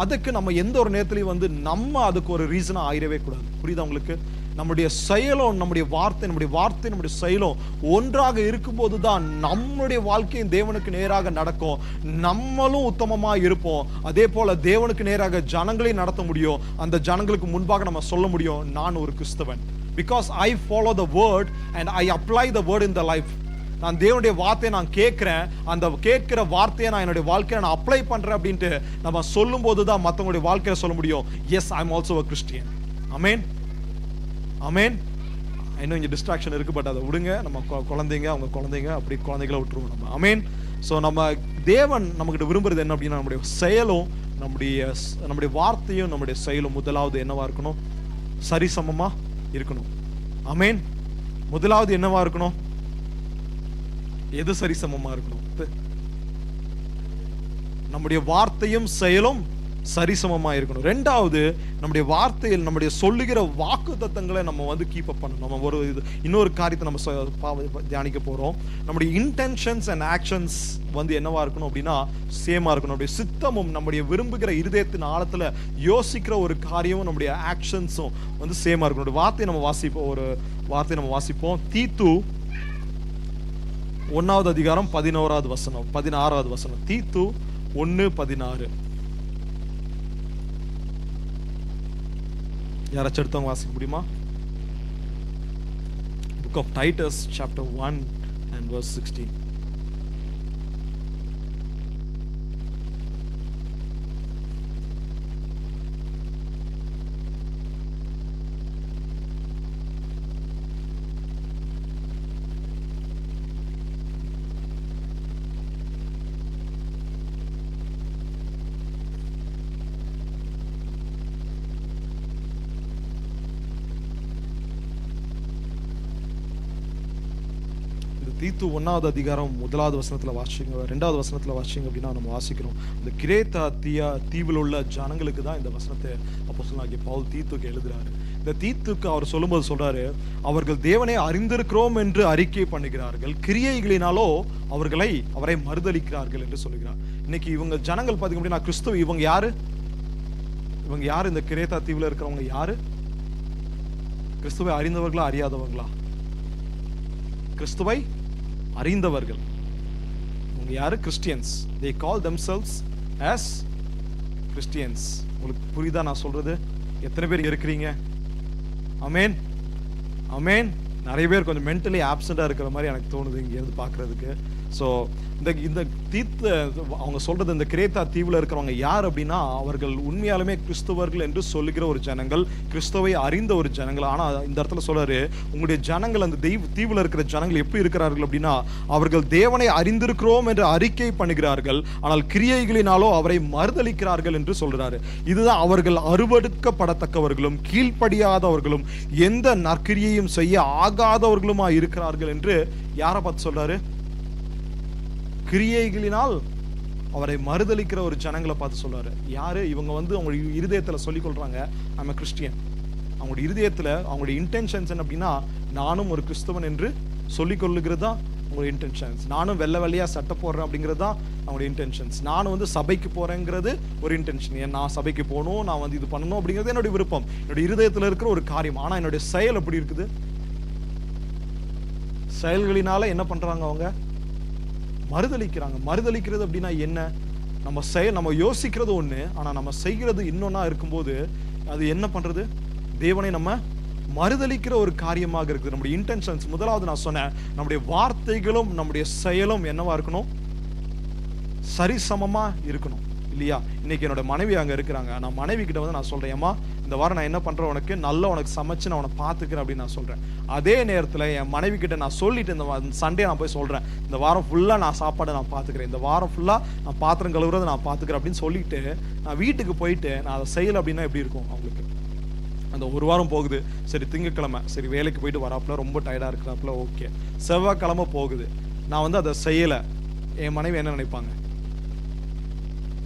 அதுக்கு நம்ம எந்த ஒரு நேரத்திலையும் வந்து நம்ம அதுக்கு ஒரு ரீசனா ஆயிரவே கூடாது. புரியுதா உங்களுக்கு? நம்முடைய செயலும் நம்முடைய வார்த்தை செயலும் ஒன்றாக இருக்கும்போது தான் நம்முடைய வாழ்க்கையும் தேவனுக்கு நேராக நடக்கும். நம்மளும் உத்தமமா இருப்போம். அதே போல தேவனுக்கு நேராக ஜனங்களையும் நடத்த முடியும். அந்த ஜனங்களுக்கு முன்பாக நம்ம சொல்ல முடியும், நான் ஒரு கிறிஸ்தவன், because I follow the word and I apply the word in the life. நான் தேவனுடைய வார்த்தையை நான் கேட்கிறேன், அந்த கேட்கிற வார்த்தையை நான் என்னுடைய வாழ்க்கையை நான் அப்ளை பண்றேன் அப்படின்ட்டு நம்ம சொல்லும் போது தான் மற்றவங்களுடைய வாழ்க்கையில சொல்ல முடியும், yes I am also a Christian. Amen, amen. இன்னும் இங்கே டிஸ்ட்ராக்ஷன் இருக்கு, பட் அதை விடுங்க. நம்ம குழந்தைங்க, அவங்க குழந்தைங்க, அப்படி குழந்தைகளை விட்டுருவோம் நம்ம. ஆமென். ஸோ நம்ம தேவன் நம்மகிட்ட விரும்புறது என்ன அப்படின்னா, நம்முடைய செயலும் நம்முடைய வார்த்தையும் நம்முடைய செயலும் முதலாவது என்னவா இருக்கணும்? சரிசமமா இருக்கணும். ஆமென். முதலாவது என்னவா இருக்கணும்? எது சரிசமமா இருக்கணும்? நம்முடைய வார்த்தையும் செயலும் சரிசமமா இருக்கணும். ரெண்டாவது, நம்முடைய வார்த்தையில் நம்முடைய சொல்லுகிற வாக்குத்தத்தங்களை நம்ம கீப் அப் பண்ணணும். நம்ம இன்னொரு காரியத்தை நம்ம தியானிக்க போறோம். நம்முடைய இன்டென்ஷன்ஸ் அண்ட் ஆக்ஷன்ஸ் என்னவா இருக்கணும் அப்படின்னா சேமா இருக்கணும். நம்முடைய சித்தமும் நம்முடைய விரும்புகிற இருதயத்தின் ஆழத்துல யோசிக்கிற ஒரு காரியமும் நம்முடைய ஆக்ஷன்ஸும் சேமா இருக்கணும். ஒரு வார்த்தையை நம்ம வாசிப்போம். தீத்து 1வது அதிகாரம் 11வது வசனம் 16வது வசனம். தீத்து 1:16. யாராச்சும் எடுத்தவங்க வாசிக்க முடியுமா? Book of Titus chapter 1 and verse 16. தீத்து 1வது அதிகாரம் 1வது வசனத்துல வாசிங்க, 2வது வசனத்துல வாசிங்க அப்படின்னா நம்ம வாசிக்கிறோம், இந்த கிரேத்தா தீவில் உள்ள ஜனங்களுக்கு தான் இந்த வசனத்தை அப்போஸ்தலனாகிய பவுல் தீத்துக்கு எழுதுறாரு. இந்த தீத்துக்கு அவர் சொல்லும்போது சொல்றாரு, அவர்கள் தேவனை அறிந்திருக்கிறோம் என்று அறிக்கை பண்ணுகிறார்கள், கிரியைகளினாலோ அவரை மறுதலிக்கிறார்கள் என்று சொல்லுகிறார். இன்னைக்கு இவங்க ஜனங்கள் பாத்தீங்க அப்படின்னா கிறிஸ்துவ இவங்க யாரு? இந்த கிரேத்தா தீவுல இருக்கிறவங்க யாரு? கிறிஸ்துவை அறிந்தவர்களா அறியாதவங்களா? கிறிஸ்துவை அறிந்தவர்கள். அவங்க யாரு? Christians. they call themselves as Christians. உங்களுக்கு புரியுதா நான் சொல்றது? எத்தனை பேர் இருக்கிறீங்க? ஆமென், ஆமென். நிறைய பேர் கொஞ்சம் மென்டலி ஆப்சண்டா இருக்கிற மாதிரி எனக்கு தோணுது இங்க இருந்து பாக்குறதுக்கு. ஸோ இந்த தீத்து அவங்க சொல்றது, இந்த கிரேத்தா தீவுல இருக்கிறவங்க யார் அப்படின்னா, அவர்கள் உண்மையாலுமே கிறிஸ்துவர்கள் என்று சொல்லுகிற ஒரு ஜனங்கள், கிறிஸ்துவை அறிந்த ஒரு ஜனங்கள். ஆனா இந்த இடத்துல சொல்றாரு, உங்களுடைய ஜனங்கள், அந்த தீவுல இருக்கிற ஜனங்கள் எப்படி இருக்கிறார்கள் அப்படின்னா, அவர்கள் தேவனை அறிந்திருக்கிறோம் என்று அறிக்கை பண்ணுகிறார்கள், ஆனால் கிரியைகளினாலோ அவரை மறுதலிக்கிறார்கள் என்று சொல்றாரு. இதுதான் அவர்கள் அருவடுக்கப்படத்தக்கவர்களும் கீழ்ப்படியாதவர்களும் எந்த நற்கிரியையும் செய்ய ஆகாதவர்களுமா இருக்கிறார்கள் என்று யாரை பார்த்து சொல்றாரு? கிரியைகளினால் அவரை மறுதலிக்கிற ஒரு ஜனங்களை பார்த்து சொல்றாரு. யாரு இவங்க? அவங்க இருதயத்துல சொல்லிக் கொள்றாங்க, I'm a Christian. அவங்களுடைய இருதயத்துல அவங்களுடைய இன்டென்ஷன்ஸ் என்ன அப்படின்னா, நானும் ஒரு கிறிஸ்தவன் என்று சொல்லிக் கொள்ளுகிறது தான் அவங்களுடைய இன்டென்ஷன்ஸ். நானும் வெள்ளையா சட்டை போடுறேன் அப்படிங்கிறது தான் அவங்களுடைய இன்டென்ஷன்ஸ். நானும் சபைக்கு போறேங்கிறது ஒரு இன்டென்ஷன். நான் சபைக்கு போகணும், நான் இது பண்ணணும் அப்படிங்கிறது என்னுடைய விருப்பம், என்னுடைய இருதயத்துல இருக்கிற ஒரு காரியம். ஆனா என்னுடைய செயல் எப்படி இருக்குது? செயல்களினால என்ன பண்றாங்க? அவங்க மறுதலிக்கிறாங்க. மறுதலிக்கிறது அப்படின்னா என்ன? நம்ம யோசிக்கிறது ஒண்ணு, ஆனா நம்ம செய்கிறது இன்னொன்னா இருக்கும்போது அது என்ன பண்றது? தேவனை நம்ம மறுதலிக்கிற ஒரு காரியமாக இருக்குது. நம்முடைய இன்டென்ஷன்ஸ், முதலாவது நான் சொன்னேன், நம்முடைய வார்த்தைகளும் நம்முடைய செயலும் என்னவா இருக்கணும்? சரிசமமா இருக்கணும், இல்லையா? இன்னைக்கு என்னோட மனைவி அங்க இருக்கிறாங்க. நான் மனைவி கிட்ட நான் சொல்றேன், ஏமா இந்த வாரம் நான் என்ன பண்றேன், உனக்கு சமைச்சு நான் உன்னை பாத்துக்கிறேன் அப்படின்னு நான் சொல்றேன். அதே நேரத்துல என் மனைவி கிட்ட நான் சொல்லிட்டு, இந்த சண்டே நான் போய் சொல்றேன், இந்த வாரம் ஃபுல்லா நான் சாப்பாடு நான் பாத்துக்கிறேன், இந்த வாரம் ஃபுல்லா நான் பாத்திரம் கழுவுறதை நான் பாத்துக்கிறேன் அப்படின்னு சொல்லிட்டு நான் வீட்டுக்கு போயிட்டு நான் அதை செய்யல அப்படின்னா எப்படி இருக்கும் அவங்களுக்கு? அந்த ஒரு வாரம் போகுது, சரி திங்கக்கிழமை, சரி வேலைக்கு போயிட்டு வராப்புல ரொம்ப டயர்டா இருக்கிறாப்புல, ஓகே. செவ்வாய்க்கிழமை போகுது, நான் அதை செய்யல, என் மனைவி என்ன நினைப்பாங்க?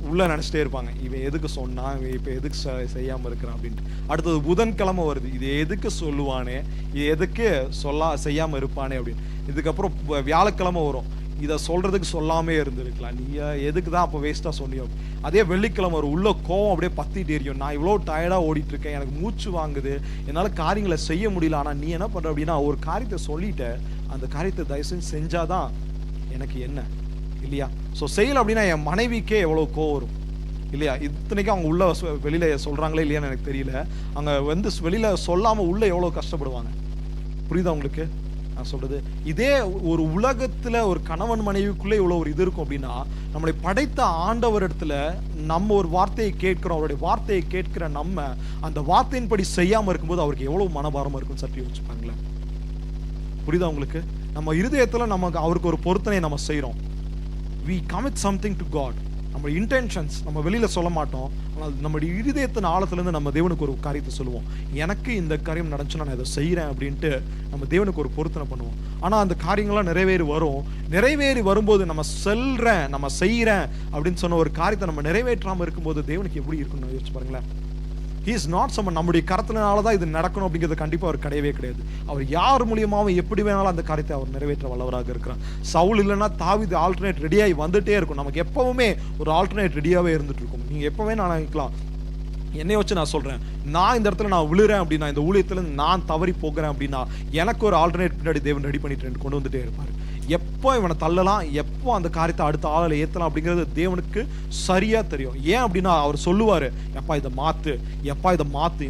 உள்ள நினைச்சிட்டே இருப்பாங்க, இவன் எதுக்கு சொன்னா, இவன் இப்ப எதுக்கு செய்யாம இருக்கிறான் அப்படின்ட்டு. அடுத்தது புதன்கிழமை வருது, இது எதுக்கு சொல்லுவானே, இது எதுக்கு செய்யாம இருப்பானே அப்படின்னு. இதுக்கப்புறம் வியாழக்கிழமை வரும், இதை சொல்றதுக்கு சொல்லாமே இருந்திருக்கலாம், நீ எதுக்கு தான் அப்போ வேஸ்டா சொன்னியோ. அதே வெள்ளிக்கிழமை ஒரு உள்ள கோவம் அப்படியே பத்திட்டு எரியும், நான் இவ்வளோ டயர்டா ஓடிட்டு இருக்கேன், எனக்கு மூச்சு வாங்குது, என்னால காரியங்களை செய்ய முடியல, ஆனா நீ என்ன பண்ற அப்படின்னா ஒரு காரியத்தை சொல்லிட்ட, அந்த காரியத்தை தயவு செஞ்சு செஞ்சாதான் எனக்கு என்ன, இல்லையா? ஸோ செயல் அப்படின்னா என் மனைவிக்கே எவ்வளோ கோவம் வரும். இல்லையா? இத்தனைக்கும் அவங்க உள்ள வெளியில சொல்றாங்களே இல்லையான்னு எனக்கு தெரியல. அங்க வந்து வெளியில சொல்லாம உள்ள எவ்வளவு கஷ்டப்படுவாங்க. புரியுதா உங்களுக்கு நான் சொல்றது? இதே ஒரு உலகத்துல ஒரு கணவன் மனைவிக்குள்ளே இவ்வளவு ஒரு இது இருக்கும் அப்படின்னா, நம்மளை படைத்த ஆண்டவர் இடத்துல நம்ம ஒரு வார்த்தையை கேட்கிறோம், அவருடைய வார்த்தையை கேட்கிற நம்ம அந்த வார்த்தையின்படி செய்யாம இருக்கும்போது அவருக்கு எவ்வளவு மனபாரமா இருக்கும் சற்று யோசிச்சு பாருங்களேன். புரியுதா உங்களுக்கு? நம்ம இருதயத்துல நமக்கு அவருக்கு ஒரு பொருத்தனை நம்ம செய்றோம். we commit something to God. நம்ம இன்டென்ஷன்ஸ் நம்ம வெளியில சொல்ல மாட்டோம், ஆனால் நம்முடைய இருதயத்தின் ஆழத்திலிருந்து நம்ம தேவனுக்கு ஒரு காரியத்தை சொல்லுவோம். எனக்கு இந்த காரியம் நடந்துச்சு, நான் இதை செய்கிறேன் அப்படின்ட்டு நம்ம தேவனுக்கு ஒரு பொருத்தனை பண்ணுவோம். ஆனால் அந்த காரியங்கள்லாம் நிறைவேறி வரும்போது நம்ம செய்கிறேன் அப்படின்னு சொன்ன ஒரு காரியத்தை நம்ம நிறைவேற்றாமல் இருக்கும்போது தேவனுக்கு எப்படி இருக்குன்னு யோசிச்சு பாருங்களேன். He is not someone நம்முடைய கரத்தினால தான் இது நடக்கணும் அப்படிங்கிறது கண்டிப்பாக அவர் கிடையவே கிடையாது. அவர் யார் மூலியமாகவும் எப்படி வேணாலும் அந்த காரியத்தை அவர் நிறைவேற்ற வல்லவராக இருக்கிறார். சவுல் இல்லைன்னா தாவீது ஆல்டர்னேட் ரெடியாகி வந்துட்டே இருக்கும். நமக்கு எப்பவுமே ஒரு ஆல்டர்னேட் ரெடியாகவே இருந்துட்டு இருக்கும். நீங்கள் எப்பவுமே நான் நினைக்கலாம், என்னை வச்சு நான் சொல்கிறேன், நான் இந்த இடத்துல நான் விழுறேன் அப்படின்னா, இந்த ஊழியத்தில் நான் தவறி போகிறேன் அப்படின்னா எனக்கு ஒரு ஆல்டர்னேட் பின்னாடி தேவன் ரெடி பண்ணிட்டு கொண்டு வந்துட்டே இருப்பார். எப்போ இவனை தள்ளலாம், எப்போ அந்த காரியத்தை அடுத்த ஆளில் ஏற்றலாம் அப்படிங்கிறது தேவனுக்கு சரியாக தெரியும். ஏன் அப்படின்னா அவர் சொல்லுவார், எப்பா இதை மாற்று,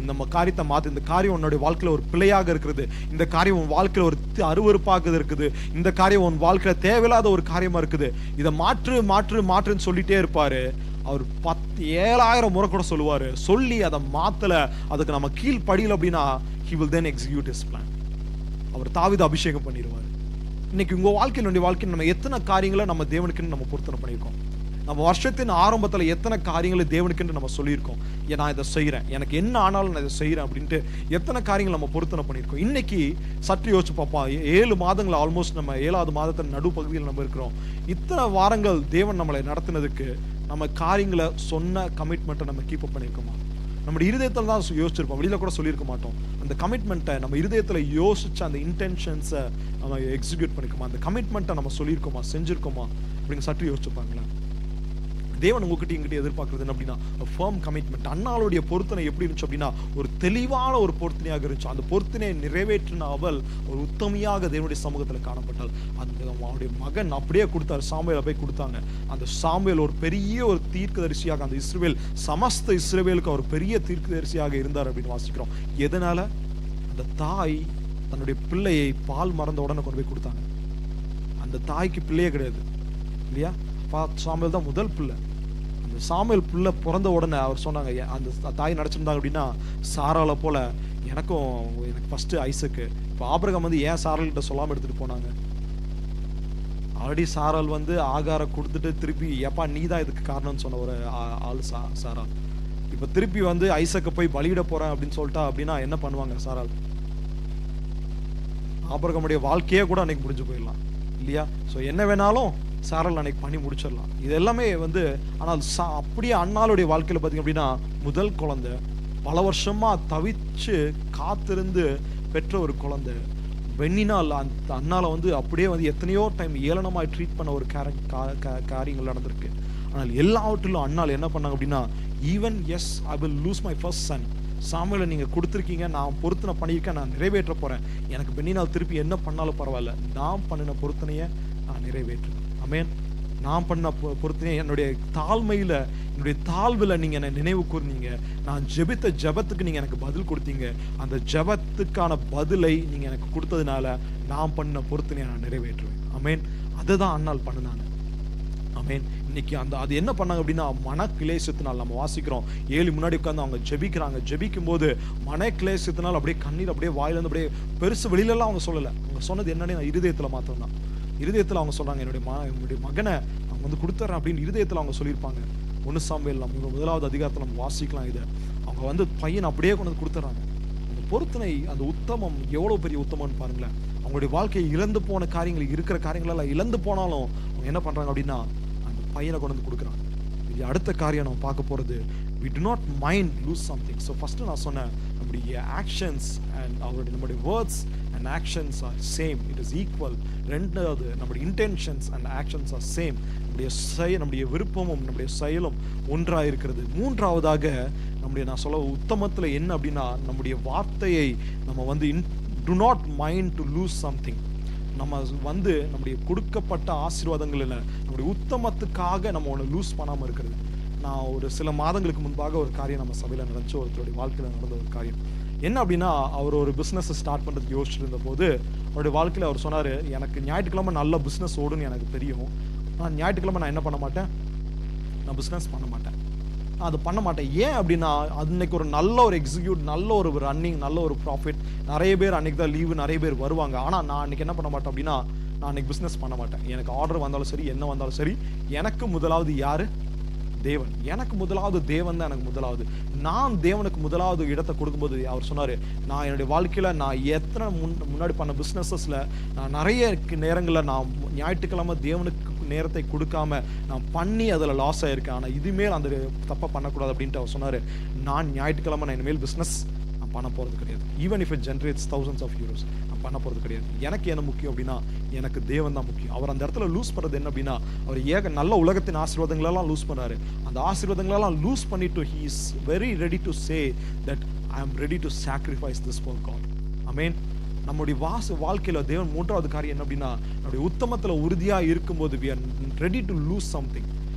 இந்த காரியத்தை மாற்று, இந்த காரியம் உன்னுடைய வாழ்க்கையில் ஒரு பிழையாக இருக்கிறது, இந்த காரியம் உன் வாழ்க்கையில் ஒரு அருவருப்பாக இருக்குது, இந்த காரியம் உன் வாழ்க்கையில் தேவையில்லாத ஒரு காரியமாக இருக்குது, இதை மாற்றுன்னு சொல்லிட்டே இருப்பார். அவர் 7,000 முறை கூட சொல்லுவார். சொல்லி அதை மாற்றலை, அதுக்கு நம்ம கீழ் படியல அப்படின்னா he will then execute his plan. அவர் தாவீதை அபிஷேகம் பண்ணிடுவார். இன்னைக்கு உங்கள் வாழ்க்கையில் நம்ம எத்தனை காரியங்களை நம்ம தேவனுக்குன்னு நம்ம பொருத்தனை பண்ணியிருக்கோம்? நம்ம வருஷத்தின் ஆரம்பத்தில் எத்தனை காரியங்களை தேவனுக்குன்னு நம்ம சொல்லியிருக்கோம்? நான் இதை செய்கிறேன், எனக்கு என்ன ஆனாலும் நான் இதை செய்கிறேன் அப்படின்ட்டு எத்தனை காரியங்கள் நம்ம பொருத்தனை பண்ணியிருக்கோம்? இன்னைக்கு சற்று யோசிச்சு பார்ப்போம். 7 மாதங்கள் ஆல்மோஸ்ட் நம்ம 7வது மாதத்தின் நடுப்பகுதியில் நம்ம இருக்கிறோம். இத்தனை வாரங்கள் தேவன் நம்மளை நடத்தினதுக்கு நம்ம காரியங்களை சொன்ன கமிட்மெண்ட்டை நம்ம கீப் அப் பண்ணியிருக்கோமா? நம்முடைய இருதயத்தில் தான் யோசிச்சிருப்போம், வெளியில கூட சொல்லியிருக்க மாட்டோம். அந்த கமிட்மெண்ட்டை நம்ம இருதயத்தில் யோசிச்சு அந்த இன்டென்ஷன்ஸை நம்ம எக்ஸிக்யூட் பண்ணிக்கோமா? அந்த கமிட்மெண்ட்டை நம்ம சொல்லியிருக்கோமா, செஞ்சிருக்கோமா அப்படின்னு சற்று யோசிச்சுப்பாங்களேன். தேவன் உங்ககிட்ட எங்கிட்ட எதிர்பார்க்கறது என்ன அப்படின்னா ஃபர்ம் கமிட்மெண்ட். அண்ணாளுடைய பொருத்தனை எப்படி இருந்துச்சு அப்படின்னா ஒரு தெளிவான ஒரு பொருத்தனையாக இருந்துச்சு. அந்த பொருத்தனையை நிறைவேற்றின அவள் ஒரு உத்தமையாக தேவனுடைய சமூகத்தில் காணப்பட்டாள். அந்த அவனுடைய மகன் அப்படியே கொடுத்தார், சாமுவேலை போய் கொடுத்தாங்க. அந்த சாமுவேல் ஒரு பெரிய ஒரு தீர்க்கதரிசியாக, அந்த இஸ்ரவேல் சமஸ்த இஸ்ரவேலுக்கு அவர் பெரிய தீர்க்கதரிசியாக இருந்தார் அப்படின்னு வாசிக்கிறோம். எதனால? அந்த தாய் தன்னுடைய பிள்ளையை பால் மறந்த உடனே கொண்டு போய் கொடுத்தாங்க. அந்த தாய்க்கு பிள்ளையே கிடையாது இல்லையா? சாமுவேல் தான் முதல் பிள்ளை. அந்த சாமுவேல் பிள்ளை பிறந்த உடனே அவர் சொன்னாங்க, அந்த தாய் நினச்சிருந்தாங்க அப்படின்னா சாராளை போல எனக்கு ஃபர்ஸ்ட் ஐசக்கு. இப்போ ஆபிரகாம் வந்து ஏன் சாராள்கிட்ட சொல்லாமல் எடுத்துகிட்டு போனாங்க? ஆல்ரெடி சாராள் வந்து ஆகாரம் கொடுத்துட்டு திருப்பி எப்பா நீ தான் இதுக்கு காரணம்னு சொன்ன ஒரு ஆள் சாராள். இப்போ திருப்பி வந்து ஐசக்கை போய் பலியிட போகிறேன் அப்படின்னு சொல்லிட்டா அப்படின்னா என்ன பண்ணுவாங்க சாராள்? ஆபிரகாமுடைய வாழ்க்கையே கூட அன்னைக்கு முடிஞ்சு போயிடலாம் இல்லையா? ஸோ என்ன வேணாலும் சாராள் அன்னைக்கு பண்ணி முடிச்சிடலாம். இது எல்லாமே வந்து ஆனால் அப்படியே அண்ணாளுடைய வாழ்க்கையில் பார்த்தீங்க அப்படின்னா முதல் குழந்தை, பல வருஷமா தவிச்சு காத்திருந்து பெற்ற ஒரு குழந்தை. பெண்ணினால் அந்த அண்ணால வந்து அப்படியே வந்து எத்தனையோ டைம் ஏளனமாக ட்ரீட் பண்ண ஒரு காரியங்கள் நடந்திருக்கு. ஆனால் எல்லாவற்றிலும் அண்ணால் என்ன பண்ணாங்க அப்படின்னா even as I will lose my first son, சாமுவேலை நீங்கள் கொடுத்துருக்கீங்க, நான் பொருத்தனை பண்ணியிருக்கேன், நான் நிறைவேற்ற போகிறேன், எனக்கு பெண்ணினால் திருப்பி என்ன பண்ணாலும் பரவாயில்ல, நான் பண்ணின பொருத்தனையை நான் நிறைவேற்றுவேன். ஆமென். நான் பண்ண பொறுத்தனே என்னுடைய தாழ்மையில், என்னுடைய தாழ்வில் நீங்கள் என்னை நினைவு கூர்ந்தீங்க. நான் ஜெபித்த ஜெபத்துக்கு நீங்கள் எனக்கு பதில் கொடுத்தீங்க. அந்த ஜெபத்துக்கான பதிலை நீங்கள் எனக்கு கொடுத்ததுனால நான் பண்ண பொறுத்தனையை நான் நிறைவேற்றுவேன். ஆமென். அதை தான் அண்ணால் பண்ணினாங்க. ஆமென். இன்னைக்கு அது என்ன பண்ணாங்க அப்படின்னா மன கிளேசத்தினால் நம்ம வாசிக்கிறோம். 7 முன்னாடி உட்காந்து அவங்க ஜெபிக்கிறாங்க. ஜெபிக்கும் போது மன கிளேசத்தினால் அப்படியே கண்ணீர் அப்படியே வாயிலிருந்து அப்படியே பெருசு வெளியிலலாம் அவங்க சொல்லலை. அவங்க சொன்னது என்னன்னு நான் இருதயத்தில் மாத்திரம் தான். இருதயத்தில் அவங்க சொல்கிறாங்க என்னுடைய மகனை அவங்க வந்து கொடுத்துட்றேன் அப்படின்னு இருதயத்தில் அவங்க சொல்லியிருப்பாங்க. 1 சாமுவேல் 1வது அதிகாரத்தில் நம்ம வாசிக்கலாம். இதை அவங்க வந்து பையன் அப்படியே கொண்டு வந்து கொடுத்துட்றாங்க. அந்த பொருத்தனை, அந்த உத்தமம் எவ்வளோ பெரிய உத்தமம்னு பாருங்களேன். அவங்களுடைய வாழ்க்கையை இழந்து போன காரியங்கள், இருக்கிற காரியங்களெல்லாம் இழந்து போனாலும் அவங்க என்ன பண்ணுறாங்க அப்படின்னா அந்த பையனை கொண்டு வந்து கொடுக்குறாங்க. இது அடுத்த காரியம் நம்ம பார்க்க போகிறது we do not mind lose something. So first நான் சொன்னேன் நம்முடைய ஆக்ஷன்ஸ் அண்ட் நம்முடைய words and actions R same, it is equal. ரெண்டாவது நம்முடைய intentions and actions R same, நம்முடைய விருப்பமும் நம்முடைய செயலும் ஒன்றாக இருக்கிறது. மூன்றாவதாக நான் சொல்ல உத்தமத்தில் என்ன அப்படின்னா நம்முடைய வார்த்தையை நம்ம வந்து do not mind to lose something. நம்ம வந்து நம்முடைய கொடுக்கப்பட்ட ஆசீர்வாதங்கள் இல்லை, நம்முடைய உத்தமத்துக்காக நம்ம ஒன்று லூஸ் பண்ணாமல் இருக்கிறது. நான் ஒரு சில மாதங்களுக்கு முன்பாக ஒரு காரியம் நம்ம சபையில் நடந்துச்சு, ஒருத்தருடைய வாழ்க்கையில் நடந்த ஒரு காரியம். என்ன அப்படின்னா, அவர் ஒரு பிஸ்னஸ் ஸ்டார்ட் பண்ணுறதுக்கு யோசிச்சுட்டு இருந்த போது அவருடைய வாழ்க்கையில் அவர் சொன்னார், எனக்கு ஞாயிற்றுக்கிழமை நல்ல பிஸ்னஸ் ஓடுன்னு எனக்கு தெரியும், ஆனால் ஞாயிற்றுக்கிழமை நான் என்ன பண்ண மாட்டேன், நான் பிஸ்னஸ் பண்ண மாட்டேன், நான் அது பண்ண மாட்டேன். ஏன் அப்படின்னா, அன்னைக்கு ஒரு நல்ல ஒரு எக்ஸிக்யூட், நல்ல ஒரு ரன்னிங், நல்ல ஒரு ப்ராஃபிட், நிறைய பேர் அன்னைக்கு தான் லீவு, நிறைய பேர் வருவாங்க. ஆனால் நான் அன்னைக்கு என்ன பண்ண மாட்டேன் அப்படின்னா, நான் அன்னைக்கு பிஸ்னஸ் பண்ண மாட்டேன். எனக்கு ஆர்டர் வந்தாலும் சரி, என்ன வந்தாலும் சரி, எனக்கு முதலாவது யாரு? தேவன். எனக்கு முதலாவது தேவன் தான் எனக்கு முதலாவது. நான் தேவனுக்கு முதலாவது இடத்தை கொடுக்கும்போது அவர் சொன்னாரு, நான் என்னுடைய வாழ்க்கையில நான் எத்தனை முன்னாடி பண்ண பிஸ்னஸஸ்ல நான் நிறைய நேரங்களில் நான் ஞாயிற்றுக்கிழமை தேவனுக்கு நேரத்தை கொடுக்காம நான் பண்ணி அதில் லாஸ் ஆயிருக்கேன். ஆனால் இதுமேல் அந்த தப்பை பண்ணக்கூடாது அப்படின்ட்டு அவர் சொன்னாரு, நான் ஞாயிற்றுக்கிழமை நான் இனிமேல் பிஸ்னஸ் நான் பண்ண போகிறது கிடையாது. Even if it generates thousands of euros, நான் பண்ண போகிறது கிடையாது. எனக்கு என்ன முக்கியம் அப்படின்னா, எனக்கு தேவன் தான் முக்கியம். அவர் அந்த இடத்துல லூஸ் பண்ணுறது என்ன அப்படின்னா, அவர் நல்ல உலகத்தின் ஆசீர்வாதங்களெல்லாம் லூஸ் பண்ணாரு. அந்த ஆசீர்வாதங்களெல்லாம் லூஸ் பண்ணிட்டு he is very ready to say that I am ready to sacrifice this for God. ஆமென். நம்முடைய வாழ்க்கையில் தேவன் மூன்றாவது காரியம் என்ன அப்படின்னா, நம்முடைய உத்தமத்தில் உறுதியாக இருக்கும்போது we are ready to lose something.